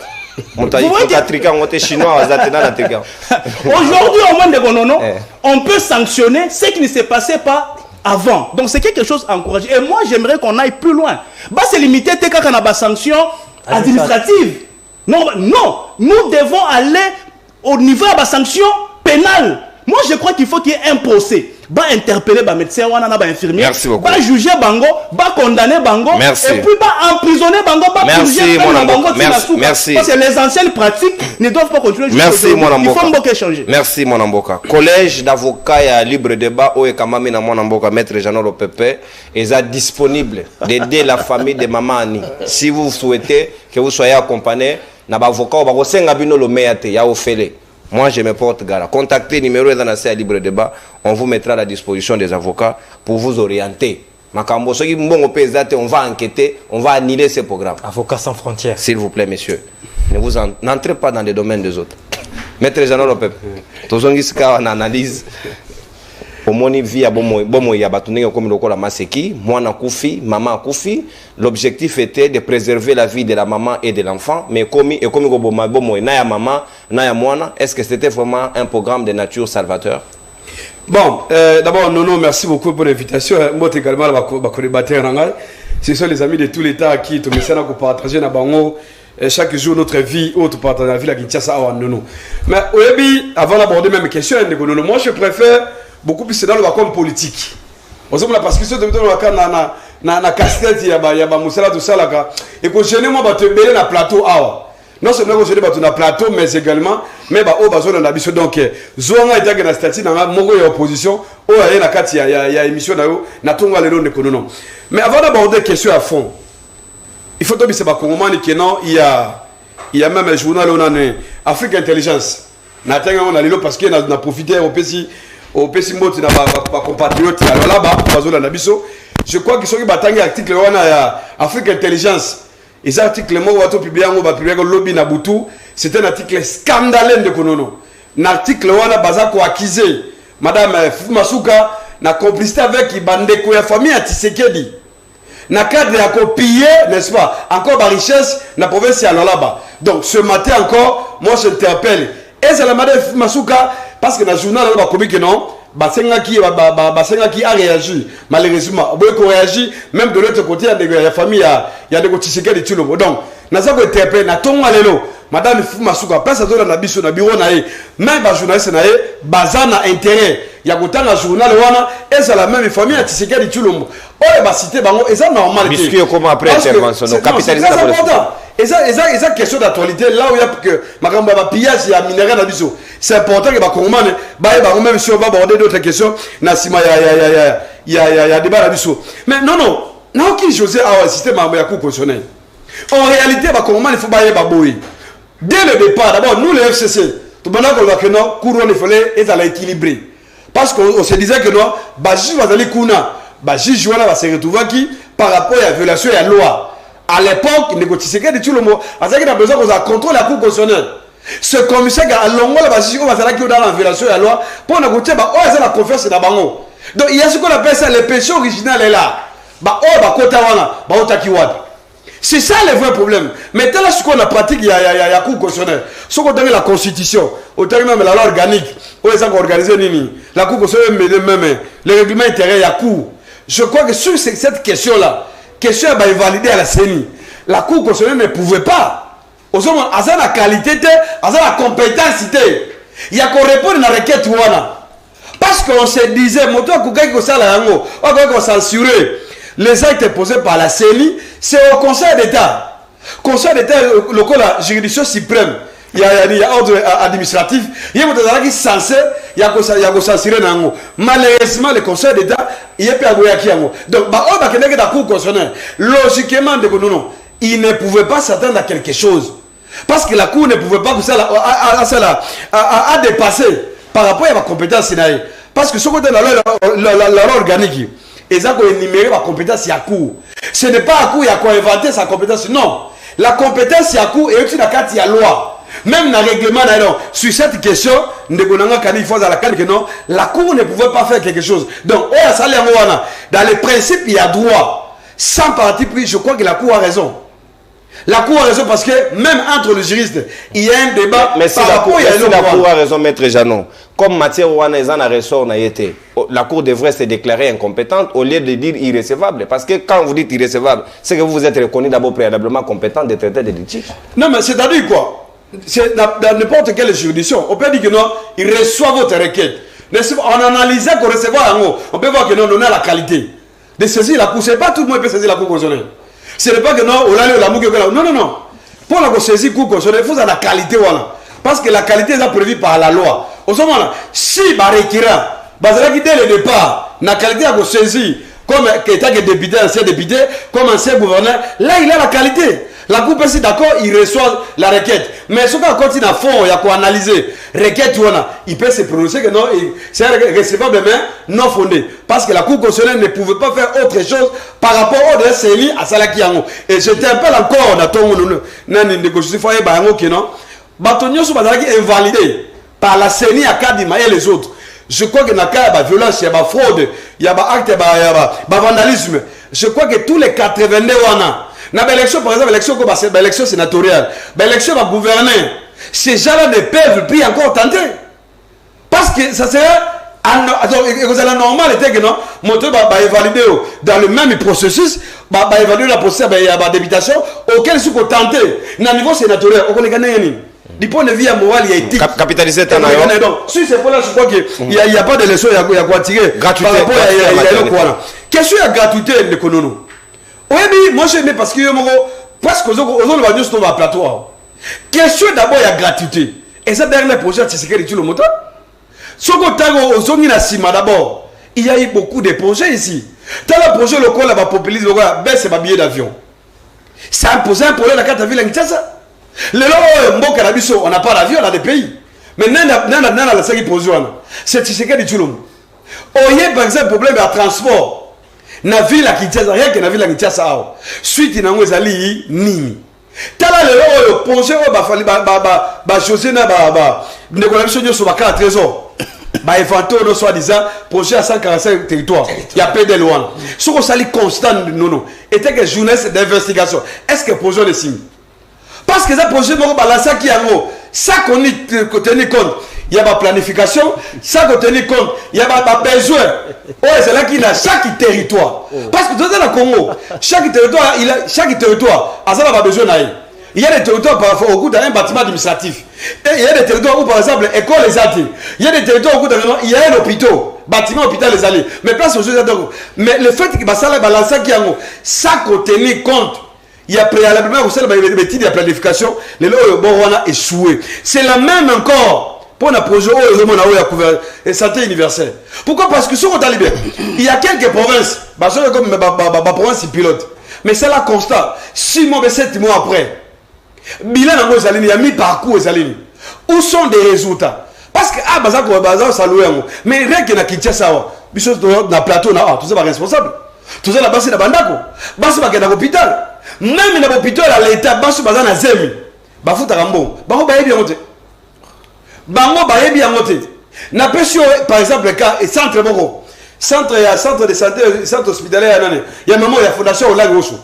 Aujourd'hui, au moins de Gonono, on peut sanctionner ce qui ne s'est passé pas avant. Donc, c'est quelque chose à encourager. Et moi, j'aimerais qu'on aille plus loin. Bah, c'est limité quand on a des sanctions administratives. Non, nous devons aller au niveau de la sanction pénale. Moi, je crois qu'il faut qu'il y ait un procès. Va interpeller les médecins, va infirmier, va juger Bango, va condamner Bango, merci. Et puis va emprisonner Bango, va purger Bango. Merci. Parce que les anciennes pratiques ne doivent pas continuer. Merci, mon il faut beaucoup changer. Merci, mon amboka. Collège d'avocats et à libre débat, où est Kamami na mon amboka, maître Jean-Olo Pepe, est disponible d'aider la famille de Maman Annie. Si vous souhaitez que vous soyez accompagné, na avocat, va vous bino le meilleur, ya ofele. Moi, je me porte garde. Contactez le numéro dans la libre débat. On vous mettra à la disposition des avocats pour vous orienter. On va enquêter, on va annuler ces programmes. Avocats sans frontières. S'il vous plaît, messieurs. N'entrez pas dans les domaines des autres. Maître Jean-Olo Pepe, tous on analyse. L'objectif était de préserver la vie de la maman et de l'enfant, mais est-ce que c'était vraiment un programme de nature salvateur? Bon, d'abord, Nono, merci beaucoup pour l'invitation. Moi, également, ce sont les amis de tout l'État qui te messent à partager na bango chaque jour notre vie, autre partenaire, la vie, la Kinshasa, non. Mais oui, avant d'aborder même question, moi je préfère beaucoup plus dans le comme politique. Parce que si tu na casse-tête, il y a Moussala, tout ça là, et que je n'ai pas te mêler dans le plateau. Non seulement que je n'ai pas dans plateau, mais également, mais au besoin d'un habitude. Donc, Zoanga est dans la statue, dans la opposition, il y a émission, mais avant d'aborder la question à fond, il faut que tu il y a même un journal, on a Afrique Intelligence. Parce qu'il a profité au PC mot na ba compatriotes alors là-bas bazola na biso je crois qu'ils sont batangi article wana ya Afrique Intelligence et article mo wato publié ngo ba publié lobby na butu c'était un article scandaleux de konono un article wana baza ko accuser madame Masuka na complicité avec Ibandeko ya famille ya Tshisekedi na cadre ya copier n'est-ce pas encore ba richesse na province ya là-bas. Donc ce matin encore moi je t'appelle et c'est la madame Masuka parce que dans le journal, on a commis que non, Basenga qui a réagi. Malheureusement, on a réagi, même de l'autre côté, il y a des familles, il y a des Tshisekedi de Tshilombo. Donc, nous avons été appelés, nous avons été madame Masuka, place à la Nabiso, na bureau, même les journalistes, bazana intérêt. Il y a un journal, et c'est la même famille, Tshisekedi de Tshilombo. Oh, il va citer, et c'est normal. Puisque comment après intervention, capitalisme. Et ça, question d'actualité, là où il y a que ma pillage, il y a minerai dans le c'est important que même si on va aborder d'autres questions, il y a débat là-dessus. Mais non, qui José a un système à coup constitutionnel. En réalité, il faut pas dès le départ, d'abord, nous, les FCC, tout le monde a dit que non, couronne, il fallait être équilibré. Parce qu'on se disait que non, juge va aller Kuna, juge va se retrouver qui par rapport à la violation de la loi. À l'époque, il négociait que tout le monde. Parce qu'il a besoin qu'on contrôle la Cour constitutionnelle. Ce commissaire a longuement la base, on va dire dans la violation de la loi pour négocier, il la confiance dans Bango. Donc il y a ce qu'on appelle ça, les péchés originales est là. C'est ça le vrai problème. Maintenant, ce qu'on a pratiqué, il y a la Cour constitutionnelle. Ce qu'on a la Constitution, autant même la loi organique, on les a organisé, la Cour constitutionnelle, même les règlements intérieurs, il y a Cour. Je crois que sur cette question-là, question est validée à la CENI. La Cour constitutionnelle ne pouvait pas. Au moment où il y a la qualité, il y a la compétence, il y a qu'on répond à la requête. Parce qu'on se disait, on censurer les actes posés par la CENI, c'est au Conseil d'État. Conseil d'État, la juridiction suprême. Il y a ordre administratif, il y a des censé, il y a censuré. Malheureusement, le Conseil d'État, il y a pas donc, la Cour constitutionnelle, logiquement, il ne pouvait pas s'attendre à quelque chose. Parce que la Cour ne pouvait pas à dépasser par rapport à la compétence. Parce que ce côté de la loi organique, ils ont énuméré la compétence à la Cour. Ce n'est pas à la Cour qui a inventé sa compétence. Non. La compétence à la Cour est une carte de la loi. Même dans le règlement, sur cette question, la Cour ne pouvait pas faire quelque chose. Donc, dans les principes, il y a droit. Sans parti pris, je crois que la Cour a raison. La Cour a raison parce que même entre les juristes, il y a un débat. Mais si la Cour a raison, Maître Janon, comme matière Ouanezan a ressort n'a été, la Cour devrait se déclarer incompétente au lieu de dire irrécevable. Parce que quand vous dites irrécevable, c'est que vous êtes reconnu d'abord préalablement compétent de traiter des litiges. Non, mais c'est-à-dire quoi? C'est dans n'importe quelle juridiction. On peut dire que non, il reçoit votre requête. En analysant qu'on recevoir, on peut voir que non, on a la qualité de saisir la Cour. Ce n'est pas tout le monde peut saisir la Cour constitutionnelle. Ce n'est pas que non, non. Pour la saisir Cour constitutionnelle, il faut la qualité. Parce que la qualité est prévue par la loi. Au moment si Barekira, dès le départ, la qualité à saisir, comme état député, ancien député, comme ancien gouverneur, là il a la qualité. La Cour est d'accord, il reçoit la requête. Mais ce qu'on continue à fond, il y a quoi analyser. Requête, il peut se prononcer que non, c'est recevable, mais non fondé. Parce que la Cour constitutionnelle ne pouvait pas faire autre chose par rapport au DSCI à Salakiango. Et je t'appelle encore dans ton négociation, Batonio sont invalidés par la CENI à Kadima et les autres. Je crois que dans le cas, il y a violence, il y a fraude, il y a acte, il y a vandalisme. Je crois que tous les 82 l'élection, par exemple, l'élection sénatoriale, l'élection va gouverner. Ces gens-là ne peuvent plus encore tenter. Parce que ça serait normal était que non, moteur va valider dans le même processus, évaluer la possibilité d'habitation auquel ce qu'on tenté na niveau sénatorial on connaît gagné du point de vue moral il y a éthique capitaliser donc si c'est pour là je crois que il y a pas de leçon il y a quoi tirer gratuité question de gratuité de l'économie oui moi j'aime parce que parce que on va juste tomber à plateau question d'abord il y a gratuité et ça dernier projet c'est que le moteur ce qu'on t'a aux zones na d'abord il y a eu beaucoup de projets ici. Dans le projet local, la populisme, c'est pas billet d'avion. Ça a posé un problème dans la carte de ville. On n'a pas d'avion dans des pays. Mais c'est ce que dit Tulum. Il y a par exemple problème de transport. Dans la ville à Kinshasa, rien que dans la ville à Kinshasa. Suite, il y a un nini. Dans le projet, il y a chaussée, il y a trésor. Bah éventuellement soi-disant projet à 145 territoires il y a peu de loin ce qu'on s'allie constant non était que journaliste d'investigation est-ce que projet le signe parce que ça projet mon balance qui en haut ça qu'on tenir compte il y a pas planification ça qu'on tenir compte il y a pas besoin c'est là qu'il a chaque territoire parce que dans le Congo chaque territoire a ça pas besoin d'aller. Il y a des territoires parfois au bout d'un bâtiment administratif. Et il y a des territoires où par exemple école les alliés. Il y a des territoires où il y a un hôpital, bâtiment hôpital les alliés. Mais place aux choses mais le fait que ça la balance qui a ça qu'on tenir compte. Il y a préalablement aussi la méthode de planification, les lois bon on a échoué. C'est la même encore pour un projet et santé universelle. Pourquoi? Parce que sur le Talibé, il y a quelques provinces, comme ma province pilote. Mais c'est là constat. 6 mois et 7 mois après. Bilan il y a mis parcours aux Alini. Où sont des résultats? Parce que mais rien que na Kinshasa, dans le plateau, tout ça va responsable. Tout ça là-bas c'est la bandako. Basse va dans l'hôpital. Même dans l'hôpital à l'état, basse va dans zemi. Bafuta rambo. Bango ba yebi ngote. Bango ba yebi ngote. Na pesio par exemple le cas et centre boko. Centre de santé, centre hospitalier il y a maman il y a fondation au lac Rosso.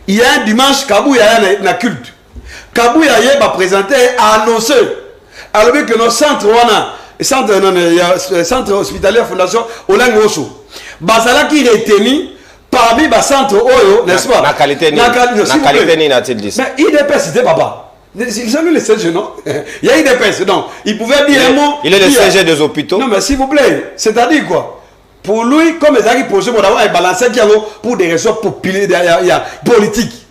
Il y a un dimanche Kabou il y a un culte. Kabou il va présenter annoncer alors que nos centres centre hospitalier fondation au lac Rosso. Basala qui retenu parmi les centres oyo n'est-ce pas? La qualité ni n'a-t-il dit ça? Mais IDPS c'était papa. Ils ont eu le CG, non? Il y a IDPS, donc il pouvait dire un mot. Il est le CG des hôpitaux. Non mais s'il vous plaît, c'est-à-dire quoi? Pour lui, comme les amis posés, on va balancer pour des raisons politiques.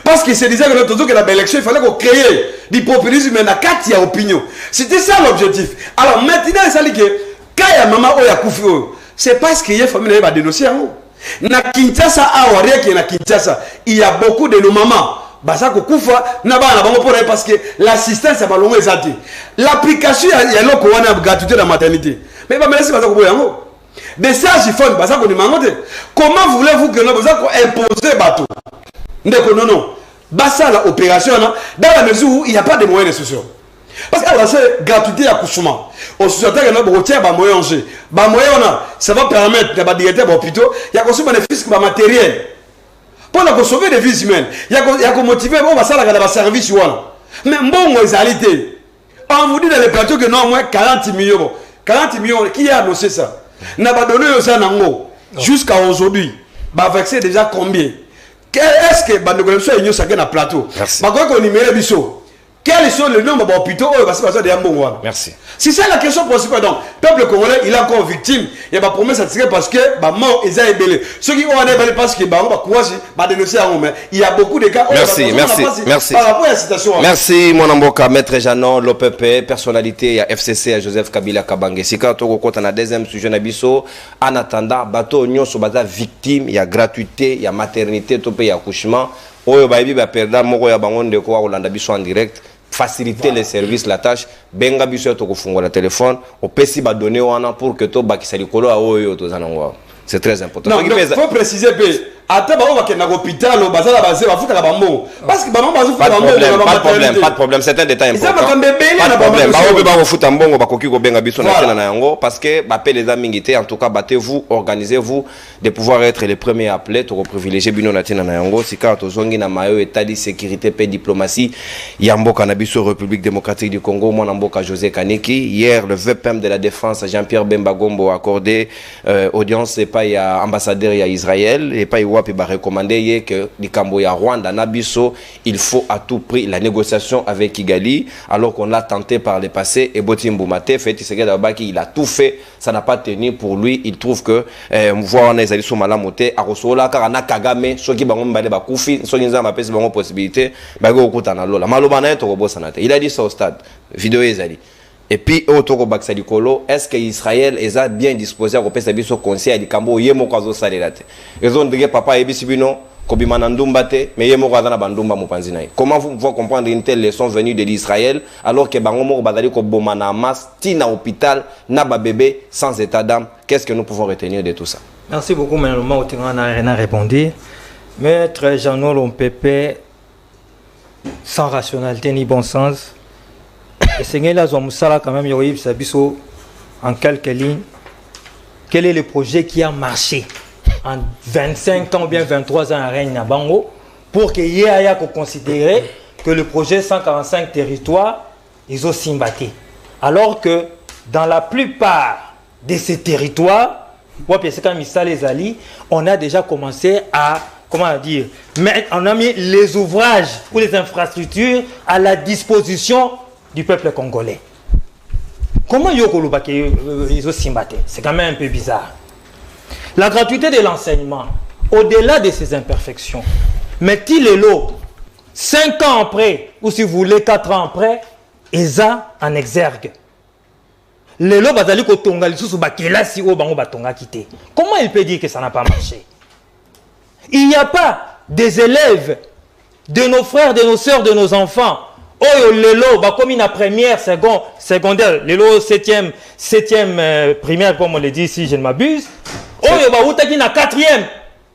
Parce qu'il se disait que notre élection, il fallait qu'on crée du populisme, mais il y a opinion. C'était ça l'objectif. Alors maintenant, ça dit que quand il y a maman ou il y a Koufi, c'est parce qu'il y a une famille qui va dénoncer. Na Kinshasa, il y a beaucoup de nos mamans. Parce que l'assistance est pas longue. L'application, il y a l'eau qu'on a gratuité dans la maternité. Mais pas merci, des sages font parce qu'on demande comment voulez-vous que nous imposer bateau non basa la opération dans la mesure où il n'y a pas de moyens sociaux parce que c'est gratuité à couchement au société que nous retient ba moyens ça va permettre de directeur hôpitaux il y a consommer des fiscs matériel pour la sauver des vies humaines il y a qu'on motiver on va ça la service mais bon réalité on vous dit dans les plateaux que non moins 40 millions qui a annoncé ça n'a pas donné aux anangos jusqu'à aujourd'hui. Bah vexé déjà combien? Est-ce que Bandogolemso soit union chacun à plateau? Bah quoi qu'on y met les bisous? Quels sont les nombres d'hôpitaux? Merci. C'est ça la question principale. Donc, le peuple congolais, il est encore victime. Il n'y a pas de promesse à tirer parce que bah mort, ils ont ébélé. Ceux qui ont ébélé parce que bah on va courage, bah dénoncer à mais il y a beaucoup de cas. Merci. Par rapport à la citation. Merci mon amboka, maître Janon, l'OPP, personnalité, il y a FCC, à Joseph Kabila Kabange. Si quand on compte un deuxième sujet nabiso, en attendant, bateau union sur base victime, il y a gratuité, il y a maternité, tout pays accouchement. Oyo ba ibi ba perda moko ya bangon de ko Olanda biso en direct. Faciliter les services, la tâche. Benga biso to ko la téléphone. Au pesi ba donner wana pour que to bakisa likolo a oyo to zanangwa. C'est très important. Non, il faut préciser que attends on va que na hôpital au bazala bazé va foutre la bambo parce que maman va foutre pas de problème, c'est un détail important. Pas de problème. Ba obe ba foutre mbongo ba koki ko benga biso na tena na yango parce que ba pe les amingité en tout cas battez-vous, organisez-vous de pouvoir être les premiers appelés to privilégier bino na tena na yango sika to zongi na mayo état de sécurité paix diplomatie yamboka na biso République démocratique du Congo mon amboka José Kaneki hier le VPM de la défense Jean-Pierre Bemba Gombo accordé audience et pas il y a ambassadeur il y a Israël et pas wapi ba recommander que likambo ya Rwanda na biso, il faut à tout prix la négociation avec Kigali, alors qu'on l'a tenté par le passé. Et Botimboumate, fait il a tout fait, ça n'a pas tenu pour lui. Il trouve que voir on est sur malamote à Rosola car na Kagame, ceux qui bangom bale ba kufi, ceux qui n'ont pas possibilité, ba go kutana lola. Malobana to robo sanate. Il a dit ça au stade. Vidéo ezali. Et puis, est-ce que Israël est bien disposé à repasser son conseil à Likambo yemo kwazo salelate? Ils ont dit papa ebisibino kobimana ndumbate mais yemo kwaza na bandumba mupanzina. Comment vous pouvez comprendre une telle leçon venue de l'Israël alors que bangomo bazali ko bomana masse tina hôpital na ba bébé sans état d'âme? Qu'est-ce que nous pouvons retenir de tout ça? Merci beaucoup, mais on a rien à répondre. Maître Jean-Noël Ompépé, sans rationalité ni bon sens. Et c'est là quand même en quelques lignes. Quel est le projet qui a marché en 25 ans ou bien 23 ans à Règne Bango pour qu'il y ait considérer que le projet 145 territoires ils ont simbaté. Alors que dans la plupart de ces territoires, on a déjà commencé à, comment dire, on a mis les ouvrages ou les infrastructures à la disposition du peuple congolais. Comment ils ont simbaté? C'est quand même un peu bizarre. La gratuité de l'enseignement, au-delà de ces imperfections, met-il le lot 5 ans après, ou si vous voulez 4 ans après, ESA en exergue. Le lot bazali ko tonga lisusu bakela si o bango batonga kité. Comment il peut dire que ça n'a pas marché? Il n'y a pas des élèves de nos frères, de nos sœurs, de nos enfants. Oh, lelo, bah comme une première, secondaire, lelo 7e primaire, comme on le dit ici, je ne m'abuse. Oh, bah où t'as dit na 4e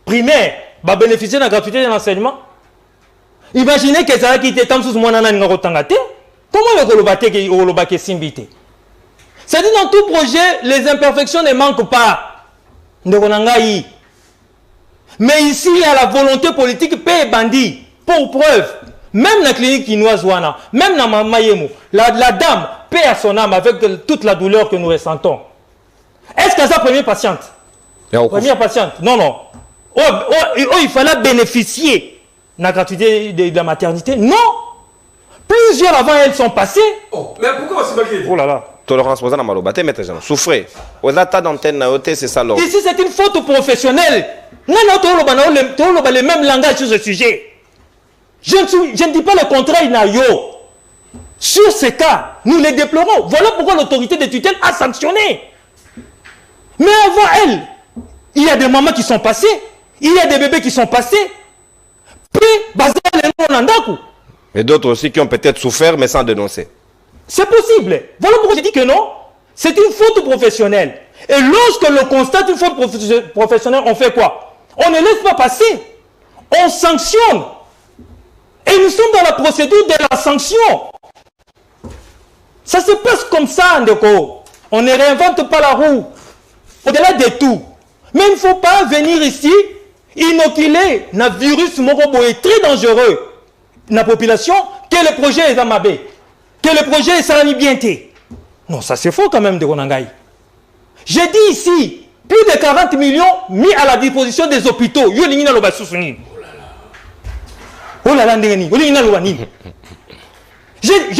primaire, bah bénéficier de la gratuité de l'enseignement. Imaginez que ça a quitté tant sous mon anan ngorotangate. Comment le kolobate qui olobake simbité? C'est-à-dire dans tout projet, les imperfections ne manquent pas. Mais ici, il y a la volonté politique paix et bandit. Pour preuve. Même la clinique chinoise, même dans Mamayemo, la dame paie à son âme avec toute la douleur que nous ressentons. Est-ce que c'est sa première patiente? Première patiente? Non, non. Il fallait bénéficier de la gratuité de la maternité? Non. Plusieurs avant elles sont passées. Oh, mais pourquoi c'est pas qu'il dit? Oh là là. Tolérance posant à Malobate, maître Jean. Souffrez. Aux attaques d'antenne, c'est ça l'ordre. Ici, c'est une faute professionnelle. Non, non, le même langage sur ce sujet. Je ne dis pas le contraire, Inayo. Sur ces cas, nous les déplorons. Voilà pourquoi l'autorité de tutelle a sanctionné. Mais avant elle, il y a des mamans qui sont passées, il y a des bébés qui sont passés. Puis, et d'autres aussi qui ont peut-être souffert, mais sans dénoncer. C'est possible. Voilà pourquoi je dis que non. C'est une faute professionnelle. Et lorsque l'on constate une faute professionnelle, on fait quoi? On ne laisse pas passer. On sanctionne. Et nous sommes dans la procédure de la sanction. Ça se passe comme ça, Ndeko. On ne réinvente pas la roue. Au-delà de tout. Mais il ne faut pas venir ici inoculer un virus très dangereux dans la population que le projet est amabé, que le projet est salami bienté. Non, ça c'est faux quand même, de Ronangaï. J'ai dit ici, plus de 40 millions mis à la disposition des hôpitaux. Oh là là, je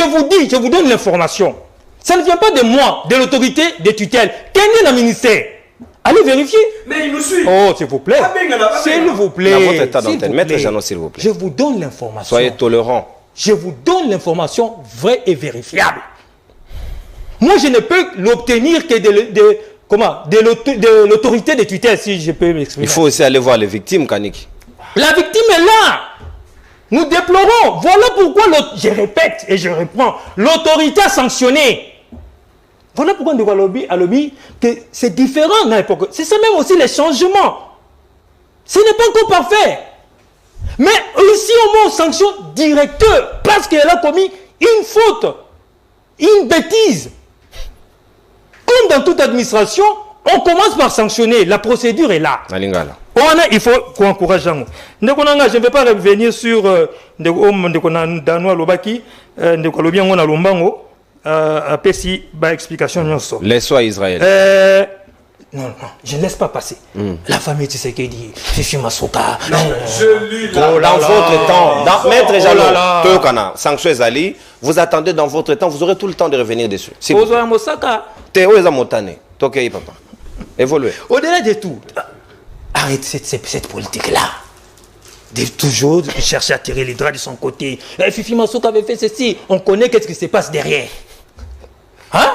vous dis, je vous donne l'information. Ça ne vient pas de moi, de l'autorité de tutelle. Quel est le ministère? Allez vérifier. Mais il nous suit. Oh, s'il vous plaît. S'il vous plaît. Dans votre état d'antenne, maître Jeannot, s'il vous plaît. Je vous donne l'information. Soyez tolérant. Je vous donne l'information vraie et vérifiable. Moi, je ne peux l'obtenir que de l'autorité de tutelle, si je peux m'exprimer. Il faut aussi aller voir les victimes, Kanik. La victime est là. Nous déplorons. Voilà pourquoi, je répète et je reprends, l'autorité a sanctionné. Voilà pourquoi on dit à lobby que c'est différent dans l'époque. C'est ça même aussi les changements. Ce n'est pas encore parfait. Mais ici, au moins, on sanctionne directeur parce qu'elle a commis une faute, une bêtise. Comme dans toute administration, on commence par sanctionner. La procédure est là. Il faut qu'on encourage. Je ne vais pas revenir sur Danois Lobaki, explication. Laissons à Israël. Non, non, je ne laisse pas passer. La famille Tshisekedi, Fifi Masuka. Je lis Dans votre temps, Maître Jallo, Toyokana, Sanction Ezali, vous attendez dans votre temps, vous aurez tout le temps de revenir dessus. Si vous Théo Ezamotane, Tokei papa. Évoluez. Au-delà de tout, arrête cette politique-là. De toujours chercher à tirer les draps de son côté. Fifi Masuka avait fait ceci, on connaît qu'est-ce qui se passe derrière. Hein?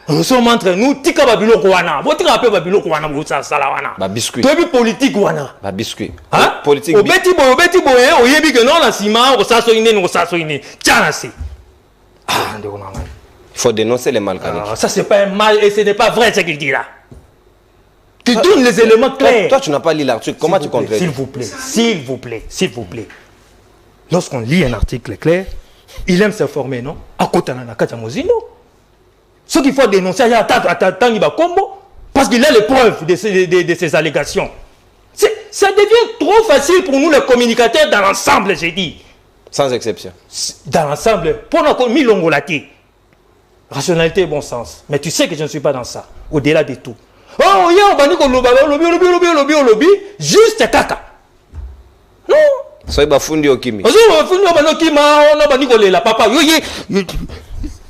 Nous sommes entre nous, tika babilo kwana. Vous tika peu babilo kwana, vous ça salawana. Ba biscuit. Toi politique wana. Ba biscuit. Hein? Politique. Obeti boye, oyebi que non la ciment, on s'assoit ine. Tiens c'est. Ah, ndeko nanga. Il faut dénoncer les malcaniques. Ça c'est pas un mal et ce n'est pas vrai ce qu'il dit là. Tu donnes les éléments clairs. Toi tu n'as pas lu l'article, comment tu contredis? S'il vous plaît. Lorsqu'on lit un article clair, il aime s'informer, non? À côté de Nakata Mozino. Ce qu'il faut dénoncer, il va combo parce qu'il a les preuves de ces allégations. Ça devient trop facile pour nous les communicateurs dans l'ensemble, j'ai dit. Sans exception. Dans l'ensemble, pour nous milongolati. Rationalité et bon sens. Mais tu sais que je ne suis pas dans ça. Au-delà de tout. Oh, il y a un lobby, juste caca. Non. Soyez bafundi okimi.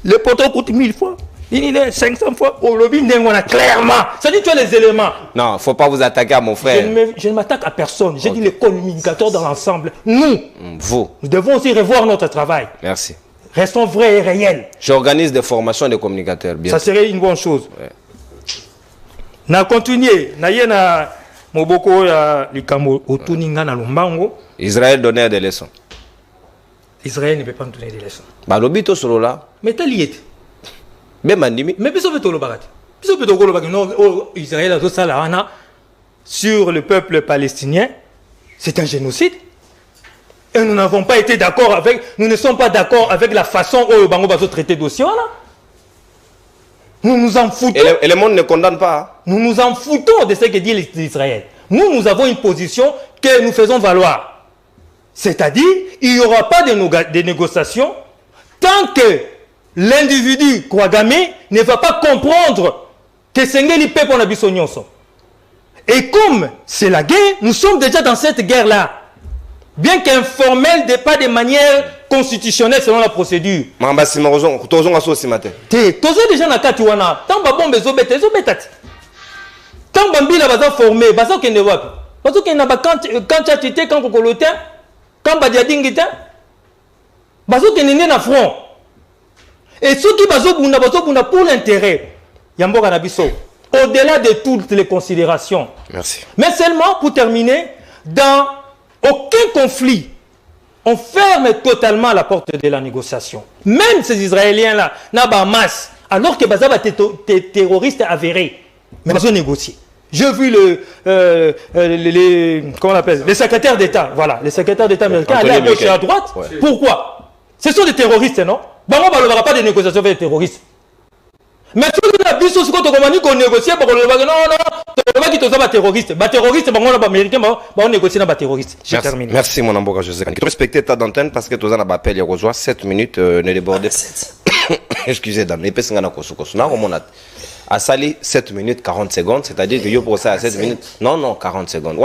Le poteau coûte 1000 fois. Il est 500 fois. Au lobby, on a clairement. Ça dit, tu as les éléments. Non, il ne faut pas vous attaquer à mon frère. Je ne m'attaque à personne. J'ai dit les communicateurs dans l'ensemble. Nous devons aussi revoir notre travail. Merci. Restons vrais et réels. J'organise des formations de communicateurs. Bien. Ça serait une bonne chose. Ouais. Na continuer. Na yena moboko ya likamo otuninga na lumbango. Israël donnait des leçons. Israël ne peut pas nous donner des leçons. Bah l'obito solo là. Mais t'as lié. Mais mandimi. Mais puis ça fait tout le bagat. Puis ça fait tout le bagat. Non, Israël a tout ça là sur le peuple palestinien. C'est un génocide. Et nous n'avons pas été d'accord avec. Nous ne sommes pas d'accord avec la façon dont le Bango va traiter le dossier là. Nous nous en foutons. Et le monde ne condamne pas. Hein? Nous nous en foutons de ce que dit l'Israël. Nous avons une position que nous faisons valoir. C'est-à-dire, il n'y aura pas de négociations tant que l'individu Kouagame ne va pas comprendre que Sengeli Pepe on a bisognoso. Et comme c'est la guerre, nous sommes déjà dans cette guerre-là. Bien qu'informel, pas de manière constitutionnelle selon la procédure. Mamba Simarozon, Tozon Asso Simate. Tozon déjà na Katiwana. Tant babon bezobete, zobetati. Tant bambila baza formé, baza kende wapi. Baza kende ba quand chatite, quand kokolote, quand badiadingita. Baza kende na front. Et ceux qui bazobuna pour l'intérêt. Yamboka na biso. Au-delà de toutes les considérations. Merci. Mais seulement pour terminer, dans aucun conflit, on ferme totalement la porte de la négociation. Même ces Israéliens-là, n'a pas masse, alors que Bazaba des terroristes avérés, mais ils ont négocié. J'ai vu comment on appelle, les secrétaires d'État, voilà, les secrétaires d'État américains aller à gauche et à droite. Ouais. Pourquoi? Ce sont des terroristes, non? On ne parlera pas de négociations avec les terroristes. Mais si on a vu ce qu'on négocie, non, terroriste. Terroriste, on négocie avec terroriste. Merci mon amboka José. Respectez ta d'antenne parce que tu as un appel, il y a 7 minutes, ne débordez pas. Excusez moi à Sali 7 minutes 40 secondes, c'est-à-dire que yo pour ça à 7 minutes. Non, 40 secondes.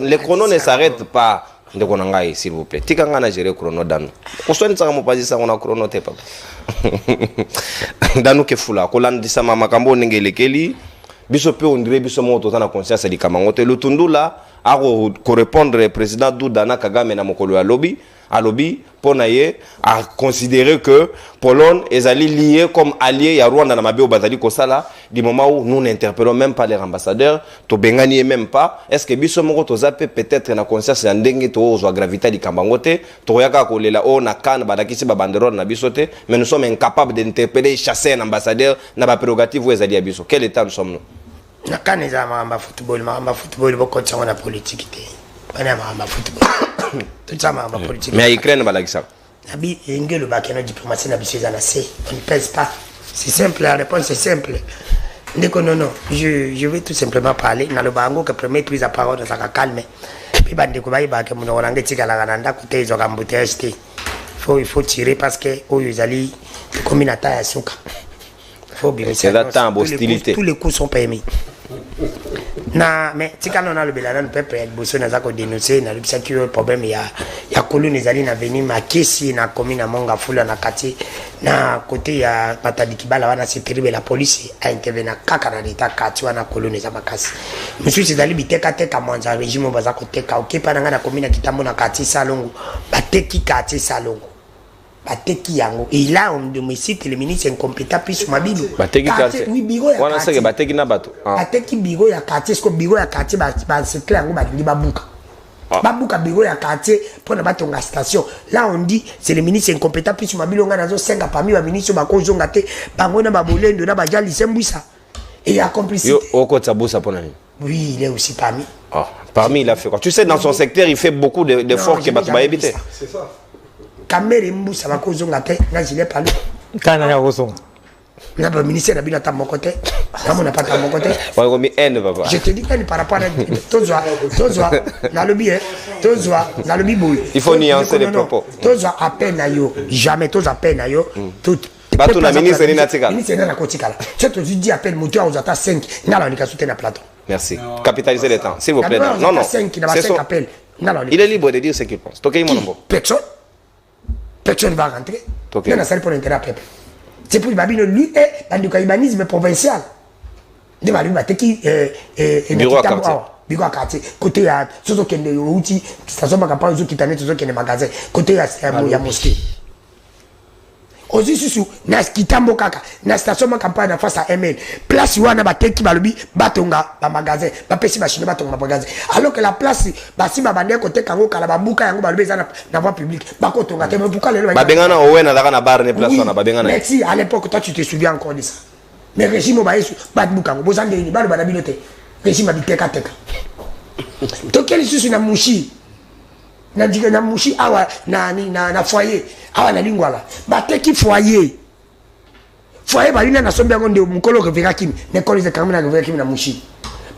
Les chronos ne s'arrêtent pas. S'il vous plaît. Tikanga na gérer chrono danu. Kosoni tsanga mopazi sa on a chrono te papa. Danu ke fula ko landi sama makambo nengelekeli biso pe on dirait biso mo tozana conscience di kamangote lutundula a ko répondre président Doudana Kagame na mokolo ya lobby à lobby pour naie à considérer que Pologne est allé lié comme allié à Rwanda na mabio bazali kosala du moment où nous n'interpellons même pas les ambassadeurs to bengani même pas est-ce que biso moko to zape peut-être na conscience ya ndenge to ozwa gravité di kambangote to yaka ko lela o na kan badakisi ba banderole na bisote mais nous sommes incapables d'interpeller chasser un ambassadeur na ba prérogative où ezali ya biso quel état nous sommes nous na kan eza mamba football boko tsanga na politique te bana mamba football tout ça mamba politique mais Ukraine balakisa Nabi ingelo bakeno diplomatie na biso na C on ne pèse pas c'est simple la réponse est simple ndeko non je vais tout simplement parler na le bango que premier prise à parole ça ka calme puis bandeko bayiba ke muno range tikala kananda kutezo kambuteste il faut tirer parce que oyuzali comme une attaque suka Faut bien. C'est la temps, hostilité. Tous les coups sont permis. Na mais tika on a le belana le peuple et bosso na zako dénoncer na lubisa ki problème ya colonne ezali na venir ma kesi na commune na Monga Fula na quartier na côté ya Matadi Kibala wana c'est terrible la police a intervenu kaka na l'état quartier wana colonne za makasi monsieur ezali biteka teka mwanza régime bazako teka okepa na commune ya Kitambo na quartier Salongo bateki quartier Salongo bateki yango et là on me cite le ministre incompétent plus mabilu bateki quartier oui bigo ya wana seke bateki na bato bateki bigo ya quartier sko bigo ya quartier ba c'est clair yango balingi babuka babuka bigo ya quartier pour na batonga station là on dit c'est le ministre incompétent plus mabilu nga nazo senga parmi ba ministre bakozonga te bango na babolendo na bajali sembwisa et ya complicité yo oko tsabusa pona ni oui il est aussi parmi parmi il a fait quoi tu sais dans son secteur il fait beaucoup d'efforts que bato ba éviter c'est ça Kamere mbusa bakozonga te nga je l'ai parlé kana ya kozonga na ba ministère na bino ta mon côté na mon pas ta mon côté on a mis haine papa je te dis que par rapport à tozwa na lobby tozwa na lobby boy il faut nuancer les propos tozwa appel na yo jamais tozwa appel na yo tout bato na ministre ni natika ministre na kotikala je te dis appel moto aux ata 5 na la nika soutenir plateau merci capitaliser le temps s'il vous plaît non 5 na 5 appel il est libre de dire ce qu'il pense toquez mon nombre personne va rentrer. Okay. Non, c'est pour l'intérêt peuple. C'est pour Babino, lui est dans le caibanisme provincial. De Babino, qui bureau à quartier. Bureau à quartier. Côté à Soso Kende Outi, station Macapao, qui t'en est Soso Kende magasin. Côté à mosquée. Aussi, sous Kitambo Kaka, na station Macapao en face à ML. Place où on a battu qui va le batonga, ba magasin, ba pesi machine batonga magasin. Alors que la place, ba si ba bandé côté Kango, Kalababuka, Yango, ba le bezana, na voie publique. Ba kotonga, te me pourquoi le. Ba bengana Owen, la na barre, ne place, on a ba bengana. Merci, à l'époque, toi, tu te souviens encore de ça. Mais régime, ba yesu, ba Bukango, bozan de ba le banabilote. Régime habité Kateka. Donc, quel est na mouchi? Na mouchi, awa, na foyer. Awa na lingwala bateki foyer ba yuna na sombe yango nde mukolo ke veka kim ne kolise kamena ke veka kim na mushi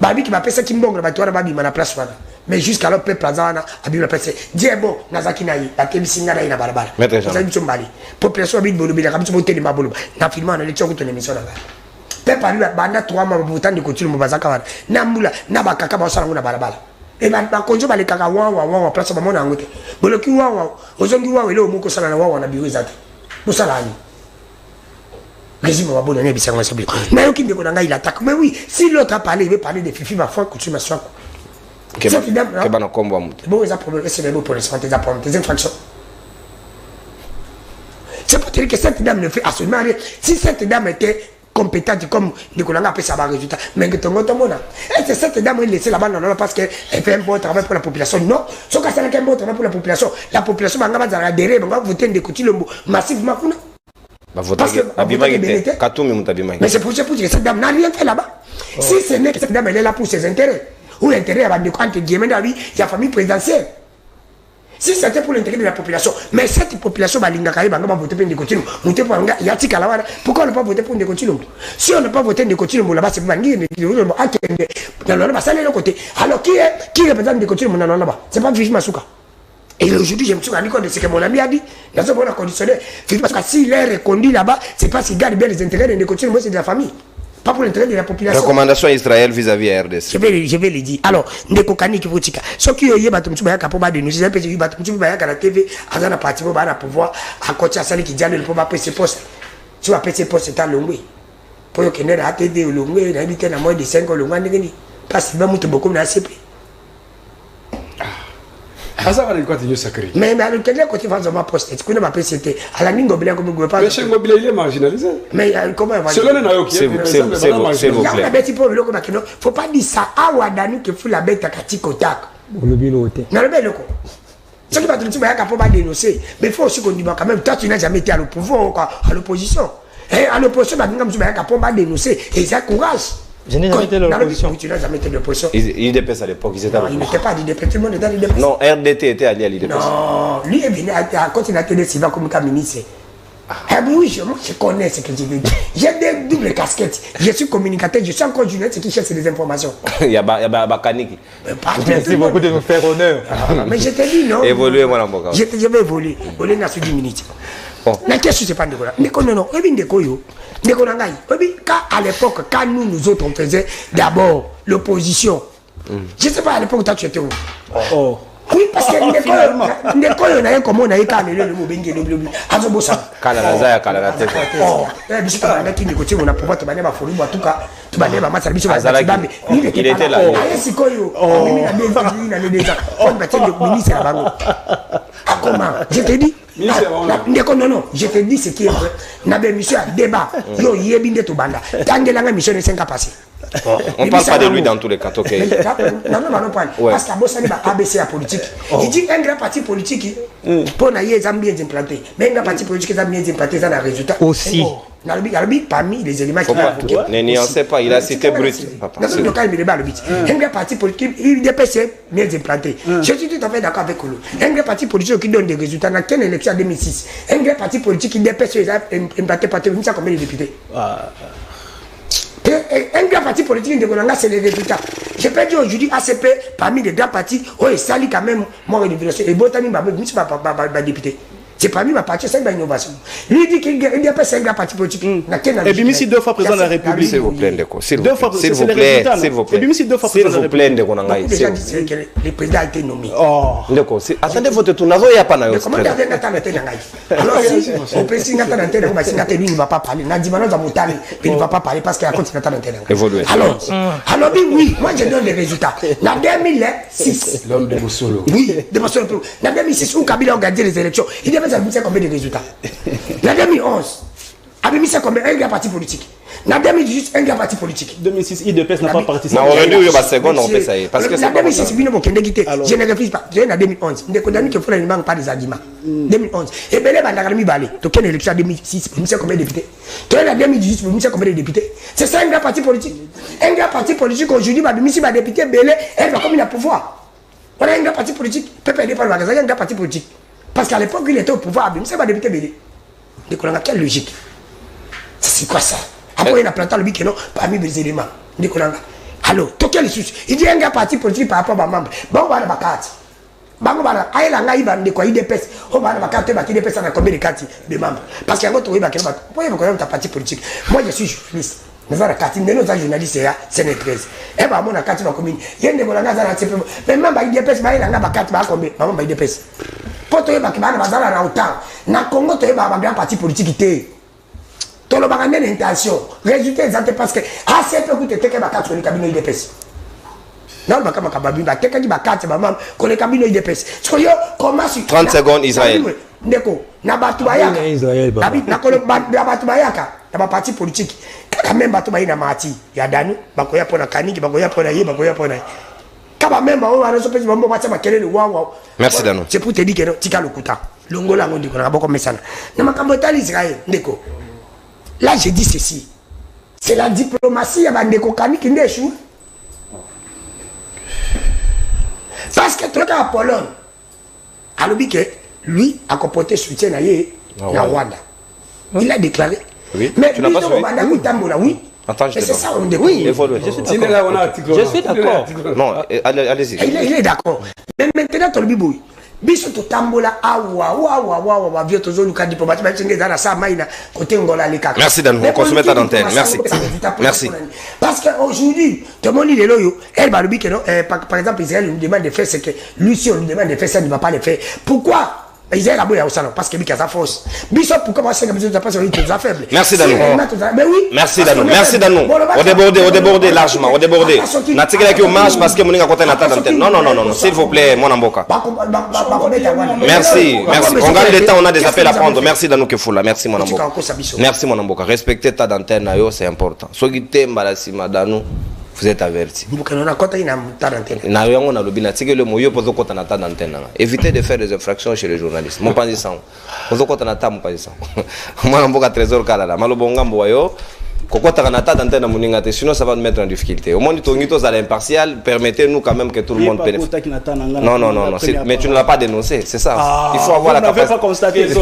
babi ki ba pesa kimbongo ba tuana babi mana place wana mais jusqu'à l'op plaza wana abi la pesa diebo nazaki na yi batebi singa na yi na barabara ça dit sombali population bi bolo bi la kamso bote ni mabolo na filma na lecho kuto ne misona ba pepa lui banda 3 mois butandi ko tulu mubazaka wana na mbula na bakaka ba osala ngona barabara et ba konjo ba le kaka wa place ba mona ngote boloki wa ozongi wa ele omoko sala na wa na biwe zate musala ani régime wa bonne bien ça sabili mais yoki ndeko na ngai l'attaque mais oui si l'autre a parlé il veut parler de fifi ma foi coutume ma soie que ba na kombo mutu bon ça problème c'est le pour les santé za problème des infractions c'est pour dire que cette dame ne fait absolument rien si cette dame était compétente comme Nicolas a fait ça résultat mais que ton mona et c'est cette dame elle laissé là-bas non parce que elle fait un bon travail pour la population non ce que c'est un bon travail pour la population va adhérer va voter des Kotilombo massivement va voter mais c'est pour que cette dame n'a rien fait là-bas si ce n'est que cette dame elle est là pour ses intérêts ou l'intérêt avant de quand il y a la famille présidentielle. Si c'était pour l'intérêt de la population, mais cette population va voter pour Ndekotilo, voter pour Yati Kalawana, pourquoi on ne pas voter pour Ndekotilo? Si on n'a pas voté Ndekotilo, là-bas c'est Bangui, alors qui représente Ndekotilo là-bas? C'est pas Vivima Souka. Et aujourd'hui, je me suis rendu compte de ce que mon ami a dit. Dans ce moment, conditionné, s'il est reconduit là-bas, c'est parce qu'il garde bien les intérêts de Ndekotilo, moi c'est de la famille. Pas pour l'intérêt de la population. Recommandation Israël vis-à-vis RDC. Je vais le dire. Alors, ndeko kani ki votika. Ce qui est batum tu bayaka pour ba dénoncer, un peu de batum tu bayaka la TV, azana parti pour ba pouvoir à côté à celle qui dit le pour ba PC poste. Tu vas PC poste ta longwe. Pour que ne TV longwe, na habiter na moins de 5 longwa ndeni. Parce que ba mutu beaucoup na CP. Asa va quoi tu sacré. Mais alors quel côté va zoma poste. Tu connais ma PCT. À la ligne obligée comme pas. Mais chez Mobile il est marginalisé. Mais comment va? Selon les nayo qui c'est vous plaît. Faut pas dire ça awa danu que fou la bête à katiko tak. Le biloté. Non le bel ce qui va te dire qu'il faut pas dénoncer. Mais il faut aussi qu'on dise quand même toi tu n'as jamais été à l'opposition à l'opposition. Et à l'opposition bah nous il faut pas dénoncer et ça courage. Je n'ai jamais été à l'opposition. Tu n'as jamais été à l'opposition. Il dépasse à l'époque, ils étaient à l'opposition. Il n'était pas à l'IDP, tout le monde était à l'IDP. Non, RDT était allié à l'IDP. Non, lui est venu à continuer à tenir Sylvain comme ministre. Ah oui, moi je connais ce que je veux dire. J'ai des doubles casquettes. Je suis communicateur, je suis encore journaliste qui cherche des informations. Il y a Bakaniki. Merci beaucoup de nous faire honneur. Mais je te dis non. Évoluer, moi, je vais évoluer. Évoluer dans 10 minutes. Na qu'est-ce que c'est pas ndeko là? Ndeko non, obi ndeko yo. Ndeko na ngai. Obi à l'époque quand nous autres on faisait d'abord l'opposition. Je sais pas à l'époque toi tu étais où? Oui, parce que ndeko yo na comment on a été amené le mobenge le bleu. Azo bossa. Kala lazaya kala la tête. Biso ba na kini ko ti on a pouvoir te bane ba folu en tout cas. Tu bane ba matsa biso ba bambe. Il était là. Ayesi koyo. Mimi na bien na le déjà. On va tirer le ministre à bango. Comment? Je te dis. Non, je te dis ce qui est vrai. Nabe monsieur a débat. Yo yebinde to banda. Tangela nga mission 5 passé. On parle pas de lui dans tous les cas, ok. Non, pas. Parce que Bossa n'est pas ABC à politique. Il dit un grand parti politique pour naïe bien implanté. Mais un grand parti politique est bien implanté dans le résultat. Aussi. Parmi les éléments qui ne sait pas, il a cité brut. Dans le cas, il un grand parti politique, il est bien implanté. Je suis tout à fait d'accord avec Kolo. Un grand parti politique qui donne des résultats dans quelle élection en 2006. Un grand parti politique qui dépêche implanté par combien de députés. Un grand parti politique de Gonanga, c'est les résultats. Je peux dire aujourd'hui, ACP, parmi les grands partis, oh, il s'allie quand même, moi, et Botani, je ne suis pas député. C'est parmi ma partie, c'est une innovation. Lui dit qu'il n'y a pas un grand parti politique. Et puis, si 2 fois président de la République. S'il vous plaît, Ndeko. S'il vous plaît. Et puis, si 2 fois président de la République. Déjà dit que le président a été nommé. Ndeko, attendez votre tour. Nazo ya pas na yo. Comment garder Nathan Ntenangai? Alors, si on peut signer Nathan Ntenangai, lui ne va pas parler. Nadimano Zamotani, il ne va pas parler parce qu'il a continué Nathan Ntenangai. Évoluer. Alors, oui, moi je donne les résultats. En 2006. L'homme de Bossolo. Oui, de Bossolo. En 2006, où Kabila a gagné les élections, il devait ça combien de résultats? En 2011, avait mis ça combien? Un grand parti politique. En 2018, un grand parti politique. 2006, IDPS n'a pas participé. On aurait dû y avoir seconde, on fait ça. Parce que c'est en 2006, je ne réfléchis pas. Je en 2011. Je ne condamne que il ne manque pas des arguments. 2011. Et bien, il va aller. Tu as une élection en 2006, vous savez combien de députés? Tu as en 2018, vous savez combien de députés? C'est ça un grand parti politique. Un grand parti politique aujourd'hui, il va député, elle va comme il a pouvoir. On a un grand parti politique, peut pas aider par le magasin, un grand parti politique. Parce qu'à l'époque, il était au pouvoir, il ne député Bélé. Donc, on a quelle logique? C'est quoi ça? Après, il a planté le bic, non, parmi les éléments. Alors, tu quel souci? Il dit un gars parti politique par rapport à membre. Bon, on va dans la carte. Bango bana, aïe la ngaï ban de quoi il dépêche. On va dans la carte, il dépêche dans combien de cartes de membres? Parce qu'il y a d'autres qui vont pourquoi ta parti politique? Moi, je suis journaliste. Nous avons la carte, nous sommes journalistes, c'est une 13. Et bien, mon carte va combien? Il y a des gens qui ont mais même il dépêche, il y a une carte, combien? Maman, il dépêche. Pour te dire que dans autant, dans le Congo, tu as un grand parti politique qui est. Tu as une intention. Résultat exact parce que assez peu de temps que ma carte sur le cabinet dépêche. Non, ma carte, quelqu'un dit ma carte, maman, que le cabinet dépêche. 30 secondes, Israël. Ndeko, na Batubayaka. Na Batubayaka, na parti politique. Quand même Batubayi na Mati, ya Dani, bakoya pona Kaniki, bakoya pona Ye, bakoya pona. Merci Dano. C'est pour te dire que tu as le couteau. L'ongola on dit qu'on a beaucoup de ça. Israël, Ndeko. Là je dis ceci. C'est la diplomatie à Ndeko Kani qui n'échoue. Parce que tu as Pologne. Alors que lui a comporté soutien à Rwanda. Il a déclaré. Oui. Mais tu n'as pas suivi. Oui. Attends, c'est ça, on découvre. Oui, je suis d'accord. Non, allez-y. Il est d'accord. Mais maintenant, tu as le bibouille. Biso to tambola awa vieux tozo luka diplomate ba tsinge za sa maina côté ngola leka. Merci Dan, on consomme ta antenne. Merci. Merci. Parce que aujourd'hui, tout le monde il est là yo, elle va le dire que non par exemple Israël nous demande de faire ce que lui si on lui demande de faire ça il ne va pas le faire. Pourquoi? Israël a beau au salon parce que lui a sa force. Biso pour commencer comme ça pas sur lui très faible. Merci Dano. Mais oui. Merci Dano. Merci Dano. On débordé largement, on débordé. Na tigela ki au marche parce que moninga côté na ta d'antenne. Non, s'il vous plaît, mon amboka. Merci. On gagne le temps, on a des appels à prendre. Merci Dano Kefoula. Merci mon amboka. Merci mon amboka. Respectez ta d'antenne c'est important. Soki temba la sima Dano. Vous êtes avertis. Évitez de faire des infractions chez les journalistes. Mon pas ça. Sinon ça va nous mettre en difficulté. Au moins, nous à l'impartial, permettez-nous quand même que tout le monde bénéficie. Non, mais tu ne l'as pas dénoncé, c'est ça. Il faut avoir la capacité. Pas constaté est-ce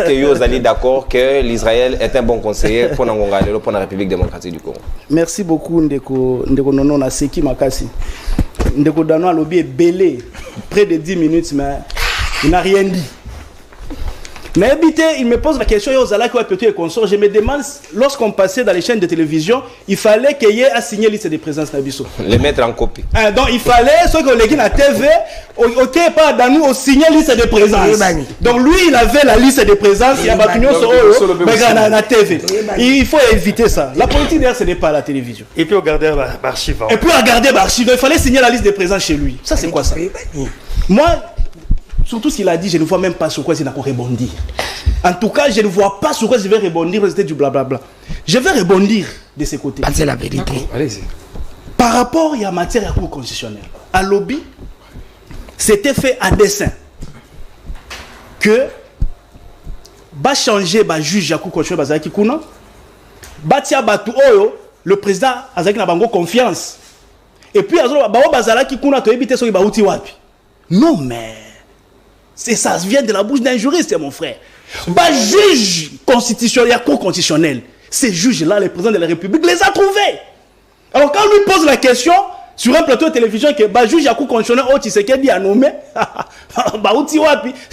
que vous allez d'accord que l'Israël est un bon conseiller pour la République démocratique du Congo? Merci beaucoup, Ndeko Nono Naseki Makasi. Ndeko Dano a lobby est belé. Près de 10 minutes, mais il n'a rien dit. Mais habité, il me pose la question, je me demande, lorsqu'on passait dans les chaînes de télévision, il fallait qu'il y ait à signer liste de présence Nabiso. Les mettre en copie. Donc il fallait, ceux qui ont la TV, ok, pas dans nous, signer liste de présence. Donc lui, il avait la liste de présence, il y a la TV. Il faut éviter ça. La politique d'ailleurs, ce n'est pas la télévision. Et puis regarder l'archive. Et puis regarder l'archive, il fallait signer la liste de présence chez lui. Ça, c'est quoi ça? Moi, surtout s'il a dit, je ne vois même pas sur quoi il va rebondir. En tout cas, je ne vois pas sur quoi je vais rebondir, c'était du blablabla. Je vais rebondir de ce côté. C'est la vérité. Allez-y. Par rapport à la matière à cour constitutionnelle, à lobby, c'était fait à dessein que va changer le juge à cour constitutionnelle, le président a confiance. Et puis, non, mais ça vient de la bouche d'un juriste, mon frère. Bah, juge constitutionnel, il y a cour constitutionnelle. Ces juges-là, le président de la République les a trouvés. Alors, quand on lui pose la question sur un plateau de télévision que bah, juge à cour constitutionnelle, oh, tu sais qu'il a nommé,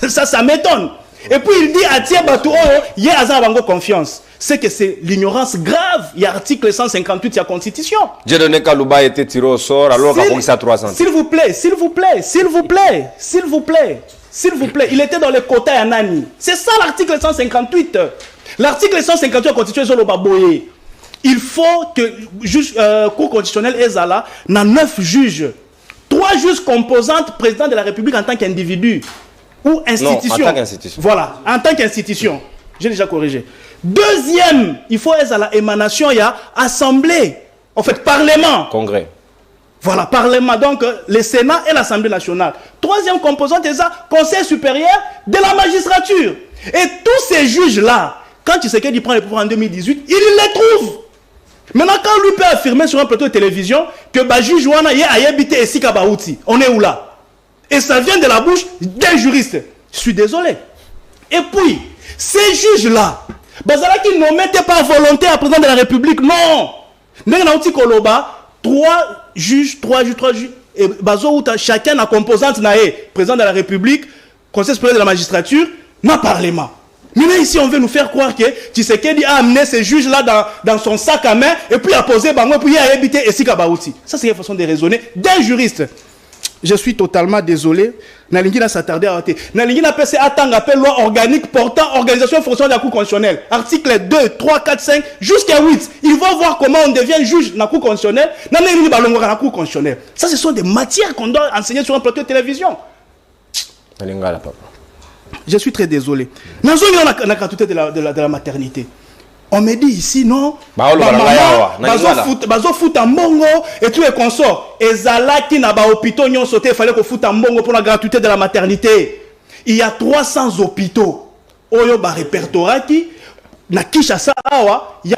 ça m'étonne. Et puis il dit à Tia Batou, il y a Azan confiance. C'est que c'est l'ignorance grave. Il y a l'article 158 de la Constitution. J'ai donné Kalouba a été tiré au sort alors qu'il a 300. S'il vous plaît, s'il vous plaît, s'il vous plaît, s'il vous plaît, s'il vous plaît. Il était dans les quotas à Nani. C'est ça l'article 158. L'article 158 de la Constitution sur le Baboye. Il faut que Cour constitutionnelle Ezala n'a 9 juges. 3 juges composantes président de la République en tant qu'individu. Ou institution. Non, en tant qu'institution. Voilà, en tant qu'institution. J'ai déjà corrigé. Deuxième, il faut être à la émanation, il y a assemblée. En fait, parlement. Congrès. Voilà, parlement. Donc, le Sénat et l'Assemblée nationale. Troisième composante, c'est ça, Conseil supérieur de la magistrature. Et tous ces juges-là, quand tu sais qu'il prend le pouvoir en 2018, il les trouve. Maintenant, quand lui peut affirmer sur un plateau de télévision que bah, juge Wana y a habité ici Kabaouti, on est où là? Et ça vient de la bouche d'un juriste. Je suis désolé. Et puis, ces juges-là, qui ne mettaient pas volonté à président de la République, non. Koloba, 3 juges, et chacun a composante président de la République, Conseil supérieur de la magistrature, n'a parlement. Mais ici, on veut nous faire croire que Tshisekedi a amené ces juges-là dans son sac à main et puis a posé Bango, puis il a habité ici Kabaouti. Ça, c'est une façon de raisonner d'un juriste. Je suis totalement désolé. Nalingi n'a s'attardé à rater. Nalingi n'a pas appel loi organique portant organisation et fonction de la Cour constitutionnelle. Article 2, 3, 4, 5, jusqu'à 8. Ils vont voir comment on devient juge dans la Cour constitutionnelle. Nalingi balongo dans la Cour constitutionnelle. Ça, ce sont des matières qu'on doit enseigner sur un plateau de télévision. Nalinga la papa. Je suis très désolé. Nous avons la gratuité de la maternité. On me dit ici, non, bazo fout en bongo et tout est consort. Et Zala qui n'a pas hôpitaux, il fallait qu'on foute en bongo pour la gratuité de la maternité. Il y a 300 hôpitaux. Oyo ba répertoraki na Kinshasa awa, il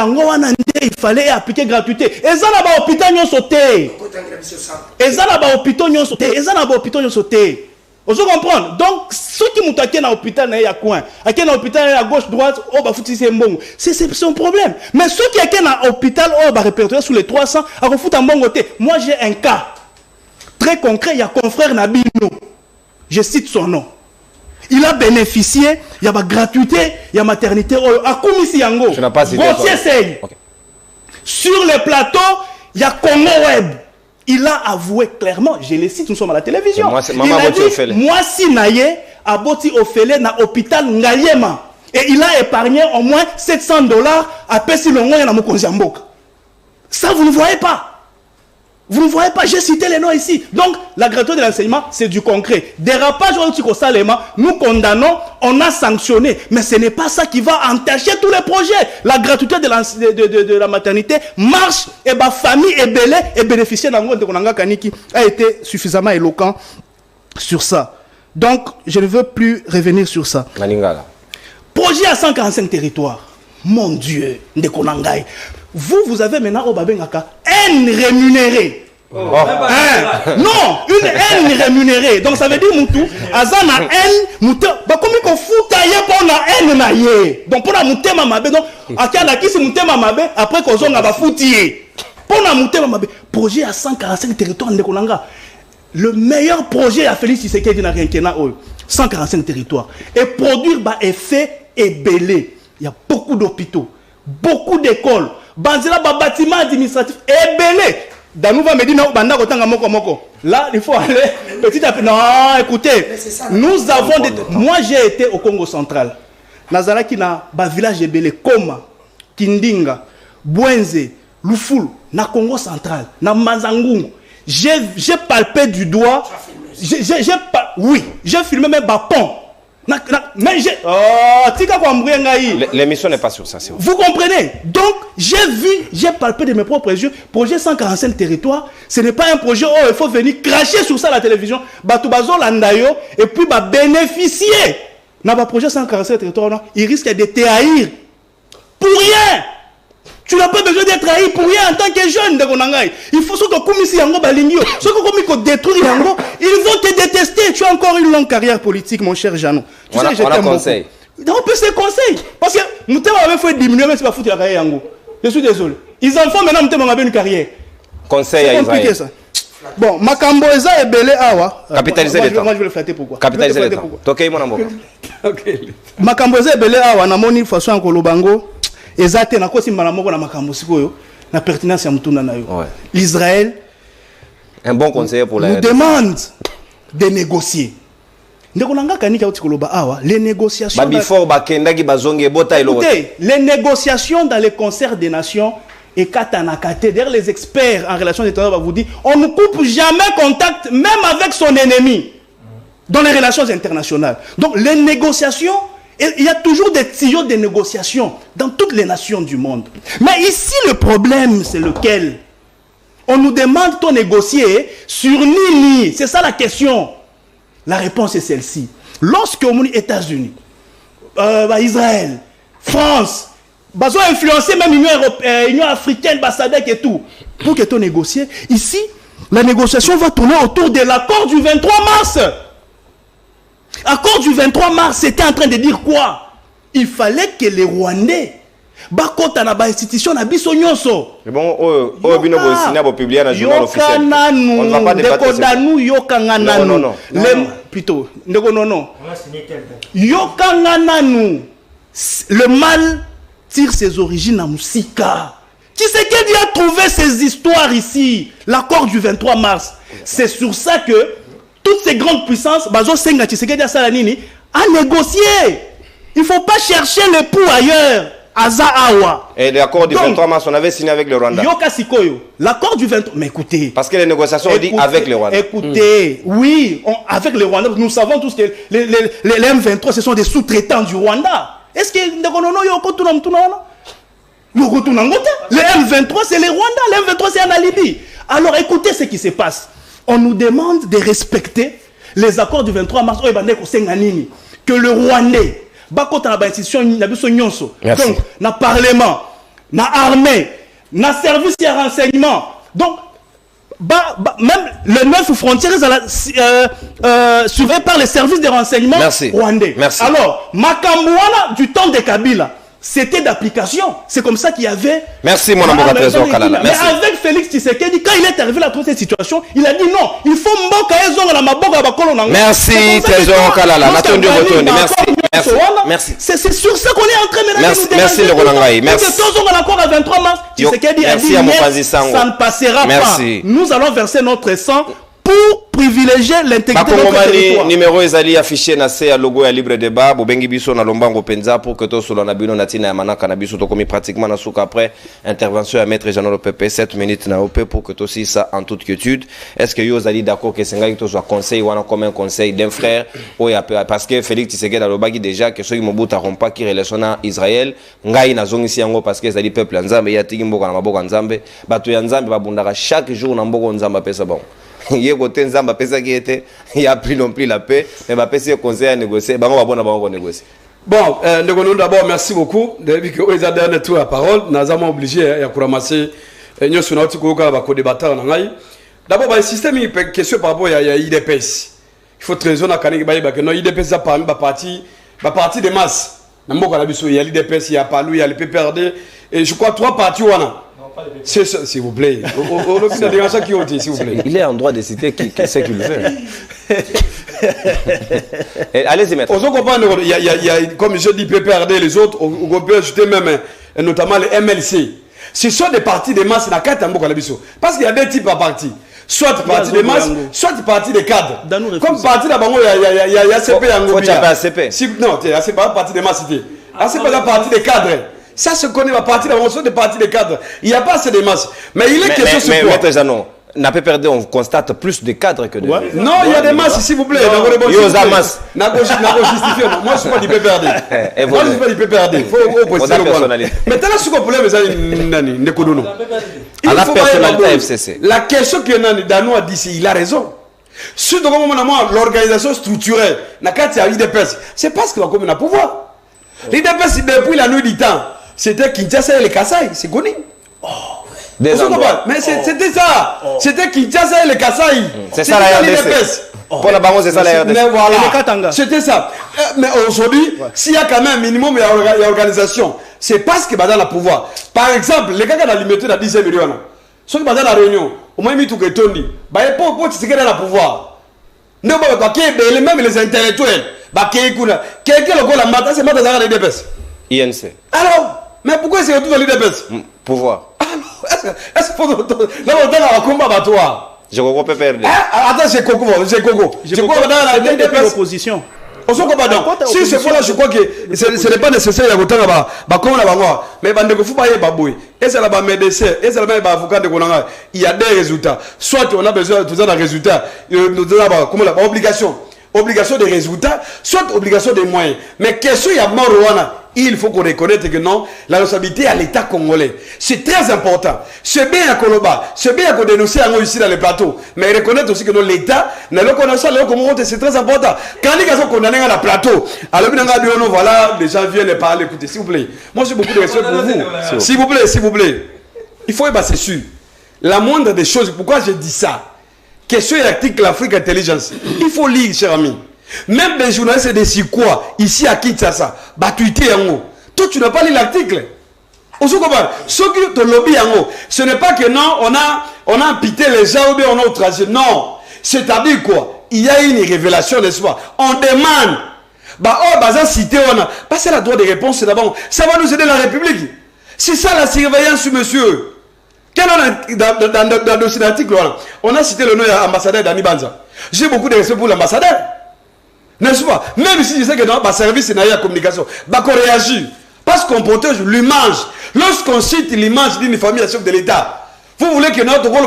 fallait appliquer gratuité. Et Zala ba hôpital nyon sauté. Et Zala ba hôpitaux nyon sauté. Et Zala ba hôpitaux nyon sauté. Vous comprenez? Donc, ceux qui m'ont attaqué dans l'hôpital, il y a coin. À l'hôpital, à gauche, droite, oh, bah, foutu, c'est bon. C'est son problème. Mais ceux qui sont dans l'hôpital, oh, bah, répertorié sous les 300, à foutre en bon côté. Moi, j'ai un cas très concret. Il y a confrère Nabino. Je cite son nom. Il a bénéficié, il y a ma gratuité, il y a maternité, oh, à Koumisi Yango. Je n'ai pas cité. Okay. Sur le plateau, il y a Congo Web. Il a avoué clairement, je le cite, nous sommes à la télévision. Moi, il a dit, moi si naye, aboti ofele na hôpital Ngaliema. Et il a épargné au moins $700 à Pessi Longo et na Mokonziamboka. Ça, vous ne voyez pas. Vous ne voyez pas, j'ai cité les noms ici. Donc, la gratuité de l'enseignement, c'est du concret. Dérapage au Salema, nous condamnons, on a sanctionné. Mais ce n'est pas ça qui va entacher tous les projets. La gratuité de la maternité marche et ma famille est belle et bénéficier d'un de Konanga Kaniki a été suffisamment éloquent sur ça. Donc, je ne veux plus revenir sur ça. Projet à 145 territoires. Mon Dieu, Ndekonangai. Vous avez maintenant au Babengaka haine rémunérée. Oh. Non, une haine rémunérée. Donc ça veut dire Moutou, Azana haine, Moutou, bah comme il faut foutailler pour la haine naïe. Donc pour la Mouté Mamabe, donc à qui c'est Mouté Mamabe, après qu'on a ba foutier. Pour la Mouté Mamabe, projet à 145 territoires Ndekonanga. le meilleur projet à Félix Tshisekedi na quinquennat 145 territoires et produire bah effet et belé. Il y a beaucoup d'hôpitaux, beaucoup d'écoles, banzela ba bâtiments administratifs et belé. Danouva me dit non, banda kotanga moko. Là, il faut aller petit à petit. Non, écoutez, nous avons des... Moi, j'ai été au Congo central. Nazara qui na ba village de belé Koma, Kindinga, Bwenze, Lufulu, na Congo central, na Mazangungu. J'ai palpé du doigt. Oui, j'ai filmé mes bapons. Mais j'ai... L'émission n'est pas sur ça, c'est vrai. Vous comprenez? Donc, j'ai palpé de mes propres yeux. Projet 145 territoires, ce n'est pas un projet où il faut venir cracher sur ça à la télévision. Batoubazo Landayo, et puis bénéficier. Dans le projet 145 territoires, il risque de te haïr. Pour rien! Tu n'as pas besoin d'être haï pour rien en tant que jeune de Gonangaï. Il faut que comme ici Yango Balingio, ceux qui détruire Yango, ils vont te détester. Tu as encore une longue carrière politique, mon cher Jeannot. Tu sais, je t'aime beaucoup. On peut se conseiller. Parce que nous avons fait diminuer, même si pas foutre la carrière Yango. Je suis désolé. Ils en font maintenant, nous avons une carrière. Conseil à Israël. Ça. Bon, Makambo Eza et Belé Awa. Capitaliser l'État. Moi, je vais le flatter pourquoi. Capitaliser l'État. Toké mon amour. Makambo Eza et Belé Awa, na moni façon en Kolobango. Ezate na kosi malamoko na makambo sikoyo na pertinence ya mutuna na yo. L'Israël, un bon conseiller pour la nous demande de négocier. Ndeko nanga kanika utikoloba awa les négociations. Before bakendaki bazonge bota ilo. Les négociations dans les concerts des nations et katanakate. D'ailleurs les experts en relations internationales vous disent on ne coupe jamais contact même avec son ennemi dans les relations internationales. Donc les négociations, il y a toujours des tuyaux de négociation dans toutes les nations du monde. Mais ici, le problème, c'est lequel? On nous demande de négocier sur Nini. C'est ça la question. La réponse est celle-ci. Lorsque on est États-Unis, Israël, France, ils ont influencé même l'Union africaine, Bassadec et tout, pour que tu négocies. Ici, la négociation va tourner autour de l'accord du 23 mars. L'accord du 23 mars, c'était en train de dire quoi? Il fallait que les Rwandais bakota na ba institution na biso nyonso. Mais bon, bino bo signer bo publier na journal officiel. On va pas débattre. Non. Plutôt, non. Yokangananu. Le mal tire ses origines à Moussika. Qui c'est qui a trouvé ces histoires ici? L'accord du 23 mars. C'est sur ça que toutes ces grandes puissances, Bazo Senga Tshisekedi Salanini, a négocié. Il ne faut pas chercher le pouls ailleurs. Awa. Et l'accord du 23 mars, on avait signé avec le Rwanda. Yoka Sikoyo. L'accord du 23 mars. Mais écoutez. Parce que les négociations, on dit avec le Rwanda. Écoutez, oui, avec le Rwanda, nous savons tous que les M23, ce sont des sous-traitants du Rwanda. Est-ce que les M23, c'est les Rwandais. Les M23, c'est un alibi. Alors écoutez ce qui se passe. On nous demande de respecter les accords du 23 mars. Que le Rwandais, donc, na parlement, na armée, na service de renseignement. Donc, même le 9 frontières surveillées par les services de renseignement rwandais. Merci. Alors, Makambouana du temps de Kabila, c'était d'application. C'est comme ça qu'il y avait... Merci mon amour Trésor Kalala. Mais avec Félix Tshisekedi, quand il est arrivé à trouver cette situation, il a dit non, il faut Mboka Ezonga la Maboka Bakolo Nango. Merci Trésor Kalala. Merci. C'est sur ça qu'on est en train de Merci le Ronangaï. Merci. L'accord à 23 mars, Tshisekedi a dit ça ne passera pas. Nous allons verser notre sang pour privilégier l'intégrité de notre territoire. Numéro ezali affiché na se ya logo ya libre débat bobengi biso na lombango penza pour que to solo na bino na tina ya manaka na biso to komi pratiquement na souka après intervention à maître Jean PP 7 minutes na OP pour que to si ça en toute quiétude. Est-ce que yo ezali d'accord que senga to soit conseil wana comme un conseil d'un frère parce que Félix Tshisekedi alobaki déjà que ceux qui Mobutu rompa qui relation na Israël ngai na zongisi yango parce que ezali peuple nzambe ya tiki mboka na maboko nzambe bato ya nzambe babundaka chaque jour na mboko nzambe pesa bon. Il y a côté nzamba pesa qui était il y a plus non plus la paix mais va pesa conseil à négocier bango ba bona bango négocier. Bon, d'abord merci beaucoup depuis que vous avez donné toute la parole nous avons obligé à ramasser nous sur notre ko ba ko débatteur na ngai. D'abord ba système il question par rapport à IDPS. Il faut très honnête kaniki ba que non IDPS ça parmi ba parti de masse. Na mboko na biso il y a l'IDPS il y a Palou il y a le PPRD et je crois 3 partis wana. C'est ça, s'il vous plaît. S'il vous plaît. Il est en droit de citer qui c'est qu'il veut. Allez-y, maître. On comprend, il y a, comme je dis, PPRD, les autres, on peut ajouter même, notamment les MLC. Ce sont des partis de masse, parce qu'il y a deux types de partis. Soit parti des masses, soit parti des cadres. Comme parti d'Abango, il y a ACP en Gobia. Non, c'est pas parti des masses. C'est pas parti des cadres. Ça se connaît, la partie d'Abango, c'est des partis des cadres. Il n'y a pas assez de masses. Mais il est question sur quoi? Maître Janon, n'a pas perdu, on constate plus de cadres que de... Non, il y a des masses, s'il vous plaît. Il y a des masses. Moi, je ne suis pas du PPRD. Moi, je ne suis pas du PPRD. Il faut préciser le point. Mais tu as ce problème, il à la faut personnalité FCC. La question que Dano a dit, il a raison. Surtout comme l'organisation structurée, c'est parce qu'il va comme un pouvoir. L'IDPS, depuis la nuit du temps, c'était Kinshasa et les Kasaï, c'est connu. Mais c'était ça. C'était Kinshasa et les Kasaï. C'est ça la RDC. Pour la Bango, c'est ça la RDC. Voilà. C'était ça. Mais aujourd'hui, s'il y a quand même un minimum d'organisation, c'est parce que dans le pouvoir. Par exemple, les gars qui ont limité à 10 millions, ceux qui sont dans la réunion, au moins, ils ont mis tout le temps. Pour ce qui est dans le pouvoir. Même les intellectuels. Quelqu'un qui a matin, c'est dans l'IDPS. INC. Alors, mais pourquoi c'est tout dans l'IDPS? Pouvoir. Alors, est-ce qu'il faut. Là, on a un combat abattoir. Je comprends pas perdre. Attends, j'ai Coco. Je crois que dans la DPS. L'opposition. Si c'est là, je crois que ce n'est pas nécessaire de voter là-bas. Comme là-bas, mais il faut pas y aller. Et c'est là-bas, médecin, et c'est là-bas, avocat de Konanga. Il y a des résultats. Soit on a besoin de résultats, comme la obligation. Obligation de résultats, soit obligation de moyens. Mais question il y a mort il faut qu'on reconnaisse que non, la responsabilité à l'État congolais. C'est très important. C'est bien à Koloba, c'est bien à dénoncer ici dans les plateaux. Mais reconnaître aussi que l'État, c'est très important. Quand les gens sont condamnés à la plateau, alors voilà, les gens viennent parler, écoutez, s'il vous plaît. Moi j'ai beaucoup de respect pour vous. S'il vous plaît. Il faut être sûr. La moindre des choses, pourquoi je dis ça? Question et l'article l'Afrique Intelligence. Il faut lire, cher ami. Même des journalistes et des Sikois, ici à Kinshasa, tweeté en haut. Toi, tu n'as pas lu l'article. Ce qui te lobby en haut, ce n'est pas que non, on a impité les gens ou bien on a outragé. Non. C'est-à-dire quoi? Il y a une révélation, n'est-ce pas? On demande. C'est la droit de réponse d'abord. Ça va nous aider la République. C'est ça la surveillance, monsieur. Dans cet article, on a cité le nom de l'ambassadeur Dani Banza. J'ai beaucoup de respect pour l'ambassadeur. N'est-ce pas? Même si je sais que dans le service de la communication, on réagit. Parce qu'on protège l'image. Lorsqu'on cite l'image d'une famille à chef de l'État, vous voulez que notre rôle,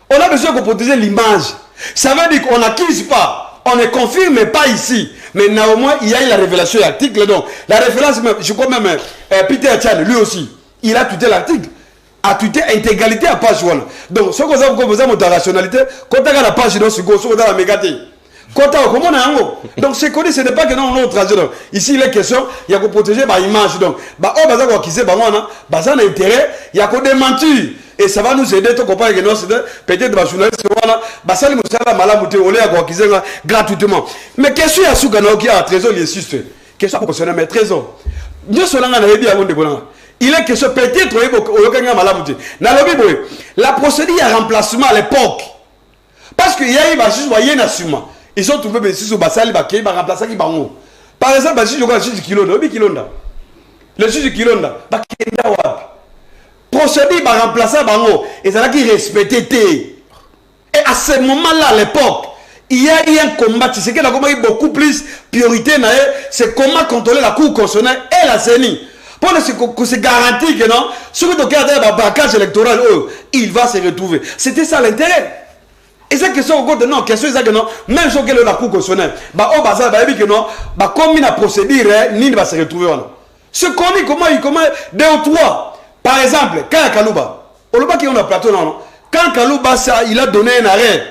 on a besoin qu'on protège l'image. Ça veut dire qu'on n'accuse pas, on ne confirme pas ici. Mais néanmoins, il y a eu la révélation de l'article. Donc, la référence, je crois même, Peter Tchad, lui aussi, il a tweeté l'article. A tweeté intégralité à page 1. Donc, ce que vous avez la rationalité, quand on a la page, on a la mégaté. Donc, c'est connu, ce n'est pas que non, on traduit. Ici, il est question, il y a que protéger l'image. Donc, on a intérêt, il y a que démentir. Et ça va nous aider, peut-être les journalistes, gratuitement. Mais question à Soukana qui a un trésor, il est juste. Question pour concernant mes trésors. Dieu seul il est question peut-être la procédure à remplacement à l'époque. Parce qu'il y a eu un assumement. Ils ont trouvé des Basali qui va remplacer qui bango. Par exemple, si je vois le juge Kilonda, le juge Kilonda, procédure à remplacer bango, et c'est là qu'il respectait. Et à ce moment-là, à l'époque, il y a eu un combat, c'est qu'il a beaucoup plus priorité, c'est comment contrôler la Cour constitutionnelle et la CENI. Pour que c'est garanti que non, celui qui a un braquage électoral, il va se retrouver. C'était ça l'intérêt. Et c'est question de non, question c'est que non, même si on a la Cour constitutionnelle, comme il a procédé, il va se retrouver. Ce qu'on dit, comment deux ou trois. Par exemple, quand Kalouba, on a qui on a plateau, non, quand Kalouba, il a donné un arrêt,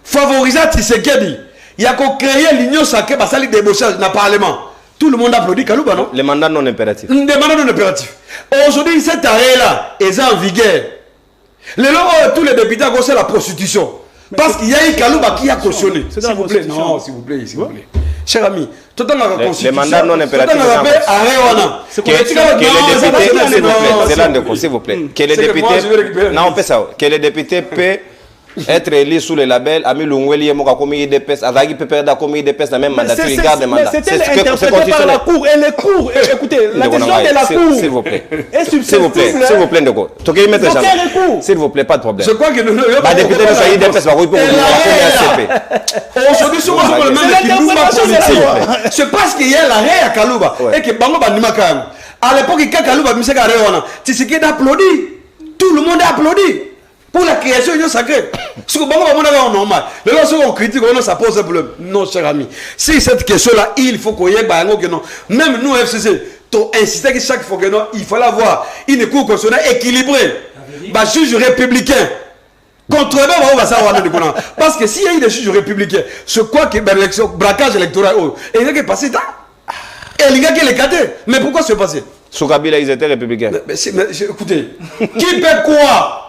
favorisant Tshisekedi, il a créé l'union sacrée, ça a débauchage dans le Parlement. Tout le monde applaudit Kalouba, non? Les mandats non impératifs. Les mandats non impératifs. Aujourd'hui, cet arrêt-là est en vigueur. Tous les députés ont conseillé la prostitution. Parce qu'il y a eu Kalouba qui a cautionné. S'il vous plaît, non, s'il vous plaît, s'il vous plaît. cher ami, tout dans la constitution. Les mandats non impératifs. S'il vous plaît. Que les députés. Non, on fait ça. Que les députés peuvent être élus sous le label Ami Lungweli et Moka Komi DPS, Azagi Pepe da Komi DPS, la même mandat, tu gardes le mandat. C'était interprété par la Cour et les cours. Écoutez, la décision de la Cour. S'il vous plaît. S'il vous plaît, Ndeko. S'il vous plaît, pas de problème. Je crois que nous. Les députés de Saïd DPS, va pour ACP. Aujourd'hui, sur le même c'est parce qu'il y a l'arrêt à Kalouba et que Bango Bandimakam. À l'époque, quand Kalouba Misek Arewana, Tshisekedi applaudit. Tout le monde applaudit. Pour la création de sacrée. Ce que on normal. Le lorsque on critique, ça pose un problème. Non, cher ami. Si cette question-là, il faut qu'on y ait que non. Même nous, FCC, tu insistais que chaque fois que non, il fallait avoir une cour constitutionnelle équilibrée. Bah, juge républicain. Contrairement à parce que s'il y a eu des juges républicains, je crois que l'élection, braquage électoral, il y a qui est passé là. Et il y a qui est cadets. Mais pourquoi c'est passé? Sous Kabila, ils étaient républicains. Écoutez, qui peut croire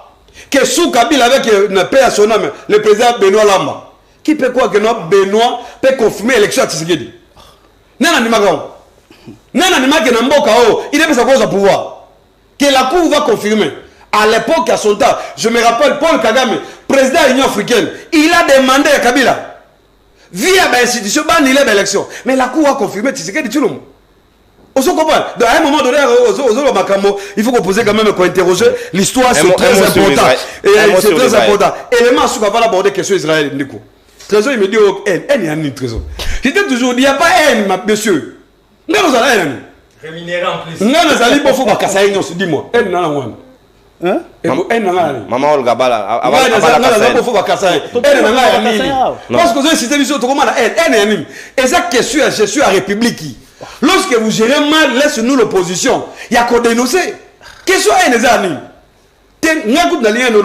que sous Kabila avec une paix à son âme, le président Benoît Lamba, qui peut croire que Benoît peut confirmer l'élection à Tshisekedi? Nana Nimagao. Nana Nimagao Namboka, il est sa cause à pouvoir. Que la Cour va confirmer. À l'époque, à son temps, je me rappelle Paul Kagame, président de l'Union africaine, il a demandé à Kabila, via l'institution, il a l'élection. Mais la Cour a confirmé Tshisekedi tout le monde. On se comprend. Donc, à un moment donné, il faut qu'on pose quand même qu'on interroger l'histoire, c'est très important. C'est très important. Élément sur va aborder la question israélienne. Trésor, il me dit, haine, il y a une trésor. J'étais toujours, il n'y a pas haine, monsieur. Non, vous avez haine. Rémunéré en plus. Non, vous allez pas faut pas casser, dis-moi. Haine, non, hein? Maman Olga Bala. Parce que vous avez cité l'histoire, comment la haine. Et ça, je suis à République. Lorsque vous gérez mal, laisse-nous l'opposition. Il y a qu'à dénoncer. Qu'est-ce que c'est les amis?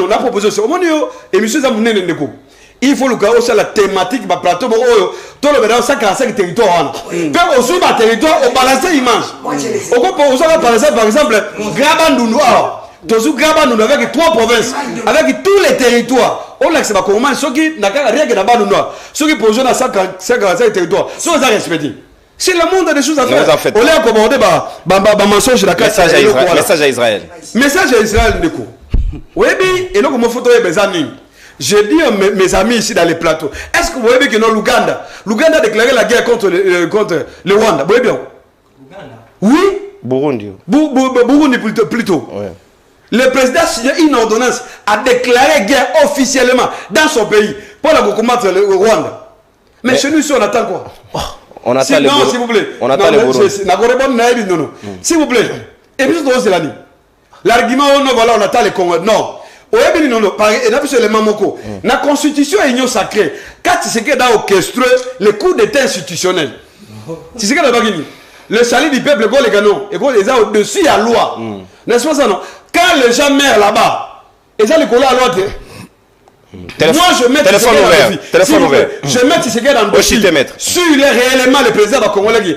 La proposition, il faut le cas aussi la thématique du plateau. Tout le monde 145 territoires. Quand on suit le territoire, on balance l'image. On peut balancer par exemple Grabandounou. Grabandounou avec 3 provinces, avec tous les territoires. On a accès à comment ceux qui n'ont rien que Grabandounou. Ceux qui posent dans 145 territoires, sont respectés. C'est le monde des choses à faire. On l'a commandé mensonge la message à Israël. Message à Israël, Ndeko. Oui, et donc, mon photo est mes amis. J'ai dit à mes amis ici dans les plateaux, est-ce que vous voyez que non, l'Ouganda a déclaré la guerre contre le Rwanda? Vous voyez bien? Oui? Burundi. Burundi plutôt. Ouais. Le président a signé une ordonnance, a déclaré guerre officiellement dans son pays pour combattre le Rwanda. Mais chez nous, ici, on attend quoi? On attend le Burundi. S'il vous plaît. On attend le Burundi. S'il vous plaît. Et puis, c'est l'année. L'argument, voilà, on attend les Congolais. Non. La constitution est une sacrée. Quand tu sais qu'il a orchestré le coup d'état institutionnel, tu sais qu'il a le salut du peuple, les canons, et les a au-dessus de la loi. N'est-ce pas ça, non? Quand les gens meurent là-bas, ils ont les collègues à la loi. Moi, je mets téléphone ouvert. Je mets Tshisekedi dans le dossier. Si il est réellement le président de Congolais,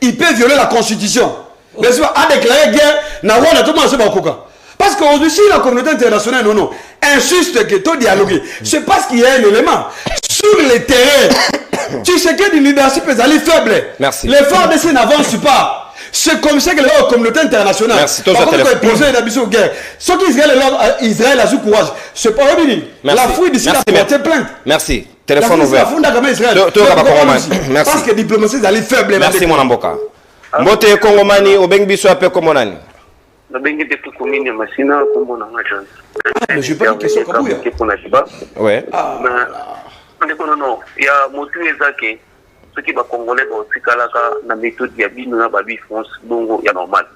il peut violer la constitution. N'est-ce pas? A déclaré guerre, n'a pas tout le monde. Parce qu'aujourd'hui, si la communauté internationale, non, insiste que tout dialogue, c'est parce qu'il y a un élément. Sur le terrain, tu sais que le leadership est allé faible. Merci. Les FARDC n'avancent pas. C'est comme ça que la communauté internationale. Merci. Par contre, quand ils posent une ambition de guerre, ce qu'Israël a eu courage, c'est pas réuni. La fouille d'ici a porté plainte. Merci. Téléphone ouvert. Merci. Parce que la diplomatie est allée faible. Merci, mon amboka. Mbote Kongomani, Obengbiso appelle Komonani. Mais je peux une question comme vous. Ouais. Non, il y a motu ezake ceux qui va congolais dans Sikalaka na méthode ya bino na babi France bongo ya normal.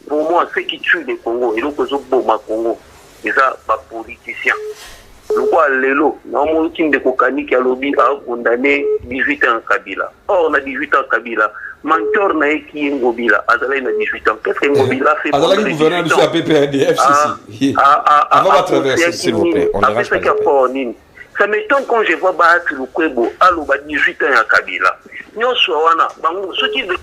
Pour moi, ceux qui tuent les Congo et donc aux boma Congo, ils sont pas politiciens. Le quoi lelo, normalement qui de kokani qui a lobby a condamné 18 ans Kabila. Or on a 18 ans Kabila. Mentor na qui Ngobila, Azala na 18 ans. Qu'est-ce que Ngobila fait? Azala qui gouverne du PPRD FCC. Avant la traversée, s'il vous plaît. On après ça qu'il y a pas ça m'étonne quand je vois Bahati Lukwebo, Aloba 18 ans à Kabila. Nous sommes ceux qui veulent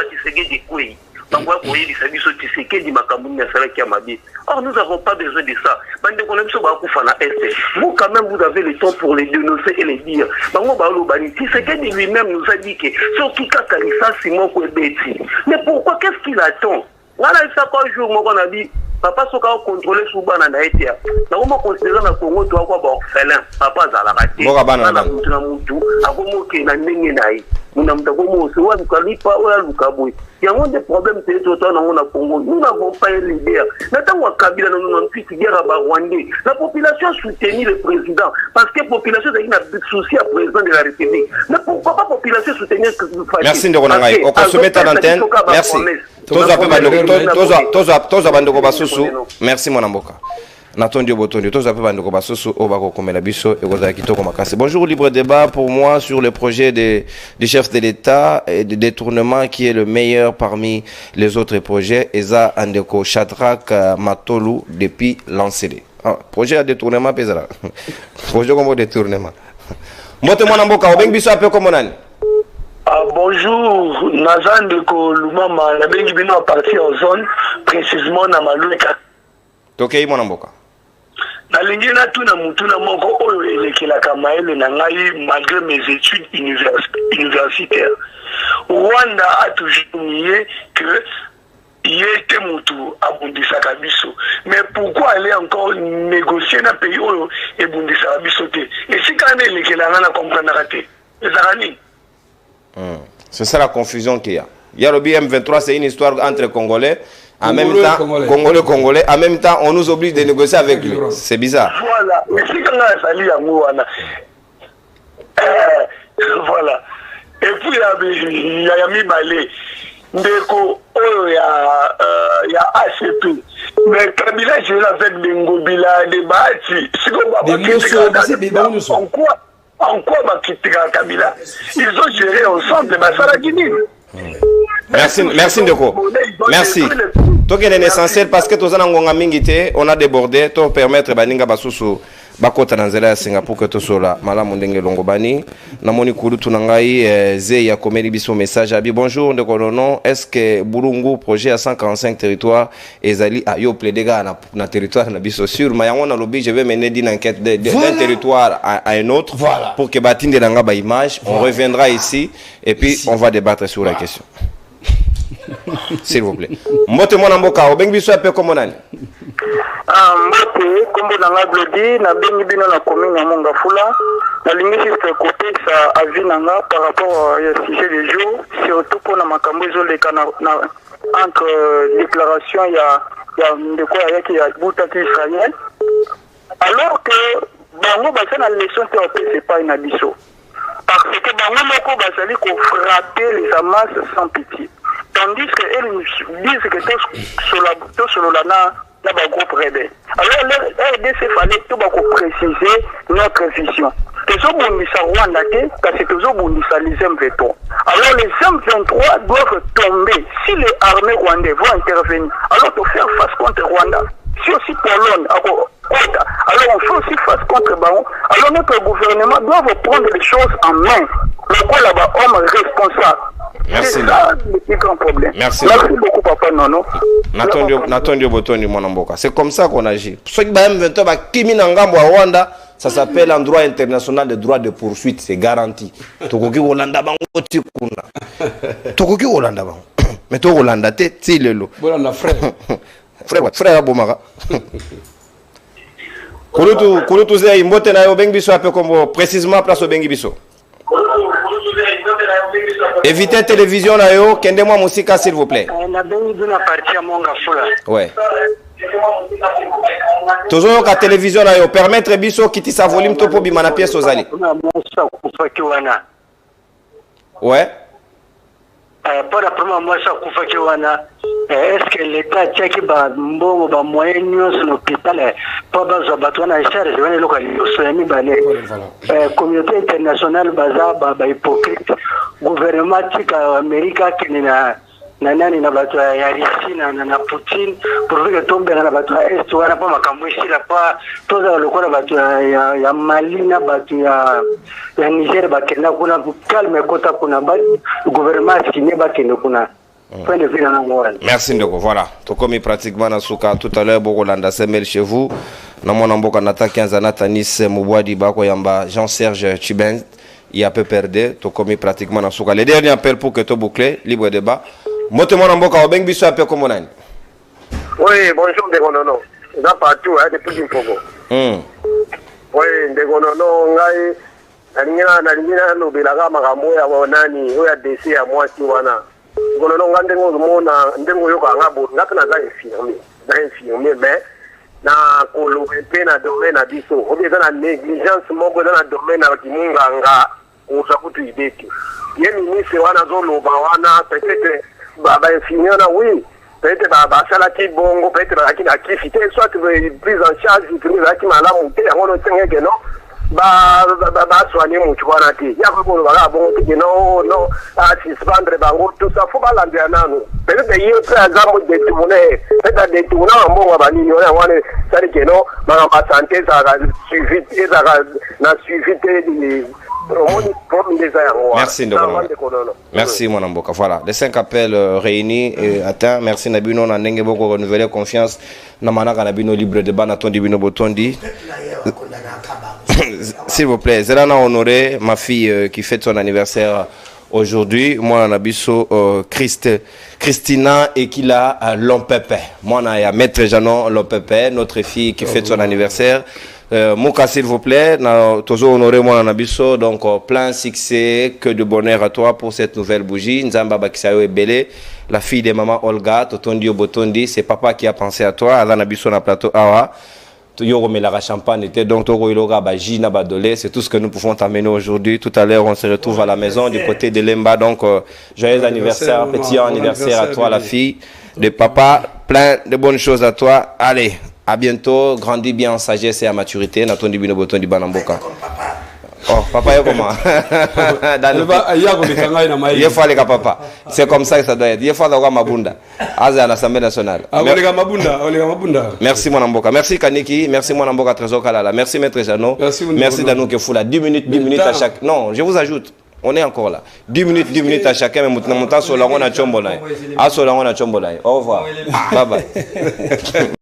Tshisekedi Koué, bango koyebisa biso Tshisekedi makambo ya salaki ya mabe. Or nous n'avons pas besoin de ça. Bande ko na biso ba kufa na est. Vous quand même vous avez le temps pour les dénoncer et les dire. Bango ba lo bani Tshisekedi lui-même nous a dit que surtout kaka lisasi moko ebeti. Mais pourquoi qu'est-ce qu'il attend? Voilà ça quoi jour moko na dit papa soka contrôler soubana na été. Na comment considérer na Congo toi quoi ba orphelin. Papa za la raté. Na mutu na mutu akomo ke na ndenge na yi. Muna mutakomo so wa lukalipa oya lukaboy. Il y a des problèmes c'est tout dans le Congo. Nous n'avons pas une leader. N'attendons pas Kabila nous n'avons plus de guerre à Rwandais. La population soutient le président parce que la population a un souci à président de la République. Mais pourquoi pas la population soutenir ce que vous faites? Merci de Ronangaï. On consomme ta antenne. Merci. Tous abandoko basusu. Merci mon amboka. Natondi Botondi, tous appelés Bandoko Basoso, Obako Komelabiso et Gozakito Komakase. Bonjour, libre débat pour moi sur le projet du chef de l'État et de détournement qui est le meilleur parmi les autres projets. Eza Andeko Chadrak Matolu depuis lancé. Projet de détournement, Pézara. Projet comme détournement. Mote Monamboka, Obeng Biso appelé comme Monani. Bonjour, Nazandeko Lumama, la Bengi Bino a parti en zone, précisément dans Maloueka. Tokei Monamboka. Nalingi na tuna mutuna moko oyo elekelaka maele na ngai malgré mes études universitaires. Rwanda a toujours nié que il était mutu abundisaka biso. Mais pourquoi aller encore négocier na pays oyo ebundisaka biso te? Et si quand elekelanga na comprendre raté. Ezarani. C'est ça la confusion qu'il y a. Il y a le BM23, c'est une histoire entre Congolais. En même temps, Congolais, en même temps, on nous oblige de négocier avec lui. C'est bizarre. Voilà. Mais si quand on a sali à Mouana, voilà. Et puis il y a mis Balé, Ndeko, il y a ACP. Mais Kabila, j'ai avec des Ngobila, des Bahati. En quoi Kabila? Ils ont géré ensemble, mais ça l'a guidé. Merci Ndeko. Merci. Toke est essentiel parce que tous on a débordé pour permettre baninga basusu bakota nanzela ya Singapour que tosola malamu ndenge longobani namoni kudu tunangai ze ya komeli biso message abi bonjour Ndeko Nono, est-ce que Burungu projet à 145 territoires ezali a yo plédega na territoire na biso sur mayango na lobby je vais mener une enquête d'un territoire à un autre pour que batinde nanga ba image on reviendra ici et puis on va débattre sur la question. S'il vous plaît. Mbote mwana mboka obengi biso ape comme nani? Mbote kombo nanga Glodi na bengi bino na commune ya Mongafula. Na lingi juste côté ça avis nanga par rapport au sujet du jour, surtout pour na makambo ezoleka na entre déclaration ya ndeko ya qui a butaki Israël. Alors que bango basa na leçon te c'est pas une abisso. Parce que bango moko basali ko frapper les Hamas sans pitié. Tandis qu'elles nous disent que tout sur la groupe rebelle. Alors, le RDC fallait tout préciser notre vision. Toujours Bundisa Rwanda, parce que toujours Bundisa les M23. Alors, les M23 doivent tomber. Si les armées rwandaises vont intervenir, alors pour faire face contre Rwanda. Si aussi Pologne, alors on fait aussi face contre Baron. Alors, notre gouvernement doit prendre les choses en main. Le quoi là-bas, homme responsable. Merci. Merci beaucoup, papa Nono. Natondio Botoni Mwanamboka. C'est comme ça qu'on agit. Ceux qui M23 ba kimi na ngambo à Rwanda, ça s'appelle un droit international de droit de poursuite, c'est garanti. Tokoki Holanda bango tikuna. Tokoki Holanda bango. Mais to Holanda te tilelo. Bolanda frère. Frère Bomara. Kulutu zai mbote na yo bengi biso ape comme précisément place au bengi biso. Évitez télévision là yo, kende moi musika s'il vous plaît. Na bengi bina parti à Mongafula. Ouais. Toujours la télévision là yo permettre biso kiti sa volume topo bima na pièce ozali. Ouais. Pour la première moi ça kufaki wana est-ce que l'état tchèque ba mbongo ba moyen sur l'hôpital pas besoin batona charge wana local semi balé communauté internationale baza ba hypocrite gouvernement tchèque américain qui na nani na bato ya Russie na Poutine pour que tombe na bato ya est wana pa makambo ici là pas toza lokola bato ya Mali na bato ya Niger bakenda kuna calme kota kuna ba gouvernement kiné bakenda kuna Point de vue dans la Merci Ndeko. Voilà. Tout comme pratiquement dans Souka tout à l'heure, beaucoup l'anda semel chez vous. Dans mon amboka nata 15 ans, Tanis Moubouadi Bako Yamba, Jean-Serge Chiben, il a peu perdu. Tout comme pratiquement dans Souka. Les derniers appels pour que tu boucles, libre débat. Mote mon amboka, Obeng Bisso appelle comme on a. Oui, bonjour Ndeko Nono. Il y a partout, depuis qu'il faut. Oui, Ndeko Nono, Ngai, Nalina, Nobelaga, Marambo, Yawanani, Oya DC à moi, Tiwana. Gonono ngandengo mona ndengo yoka ngabo ngapena za infirmier mais na kolope na domaine na biso obi na négligence moko na domaine na kimunga nga usakutu ibeki yeni ministre wana zo loba wana peut-être baba infirmier na oui peut-être baba sala ki bongo peut-être ba ki activité soit prise en charge prise ki malamu te yango tengeke no ba soigner mutu wana te ya ko ba bongo te no suspendre bango tout ça faut pas l'enlever nanu peut-être il y a un exemple de tourner peut-être des tournants en bon ba ni wana wana ça dit que non ma santé ça suivi ça na suivi Merci Merci mon amboka. Voilà, les 5 appels réunis et atteints. Merci Nabino na ndenge boko renouveler confiance na manaka Nabino libre débat na tondi bino botondi. S'il vous plaît, Zelana Honoré, ma fille qui fête son anniversaire aujourd'hui. Moi, on a biso Christina et qui l'a Lompepe. Moi, on a Maître Janon Lompepe, notre fille qui fête son anniversaire. Mouka, s'il vous plaît, toujours honoré moi on a biso. Donc, plein succès, que de bonheur à toi pour cette nouvelle bougie. Nzamba Bakisayo et Belé, la fille de maman Olga, Totondi Obotondi. C'est papa qui a pensé à toi. Alana biso na plateau Awa. La champagne était donc c'est tout ce que nous pouvons t'amener aujourd'hui. Tout à l'heure, on se retrouve à la maison du côté de Lemba. Donc, joyeux anniversaire, petit anniversaire à toi, la fille de papa. Plein de bonnes choses à toi. Allez, à bientôt. Grandis bien en sagesse et en maturité. Natondi Bino Boton du Banamboka. Oh, papa, comment? Il faut aller papa. C'est comme ça que ça doit être. Il faut aller à Mabunda. À l'Assemblée nationale. Merci mon amboka. Merci Kaniki. Merci mon amboka Trésor Kalala. Merci Maître Jano. Merci Danou Kefoula. 10 minutes à chaque. Non, je vous ajoute. On est encore là. 10 minutes à chacun. Mais maintenant, sur la ronde à Chombolai. À sur la ronde à Chombolai. Au revoir. Bye bye.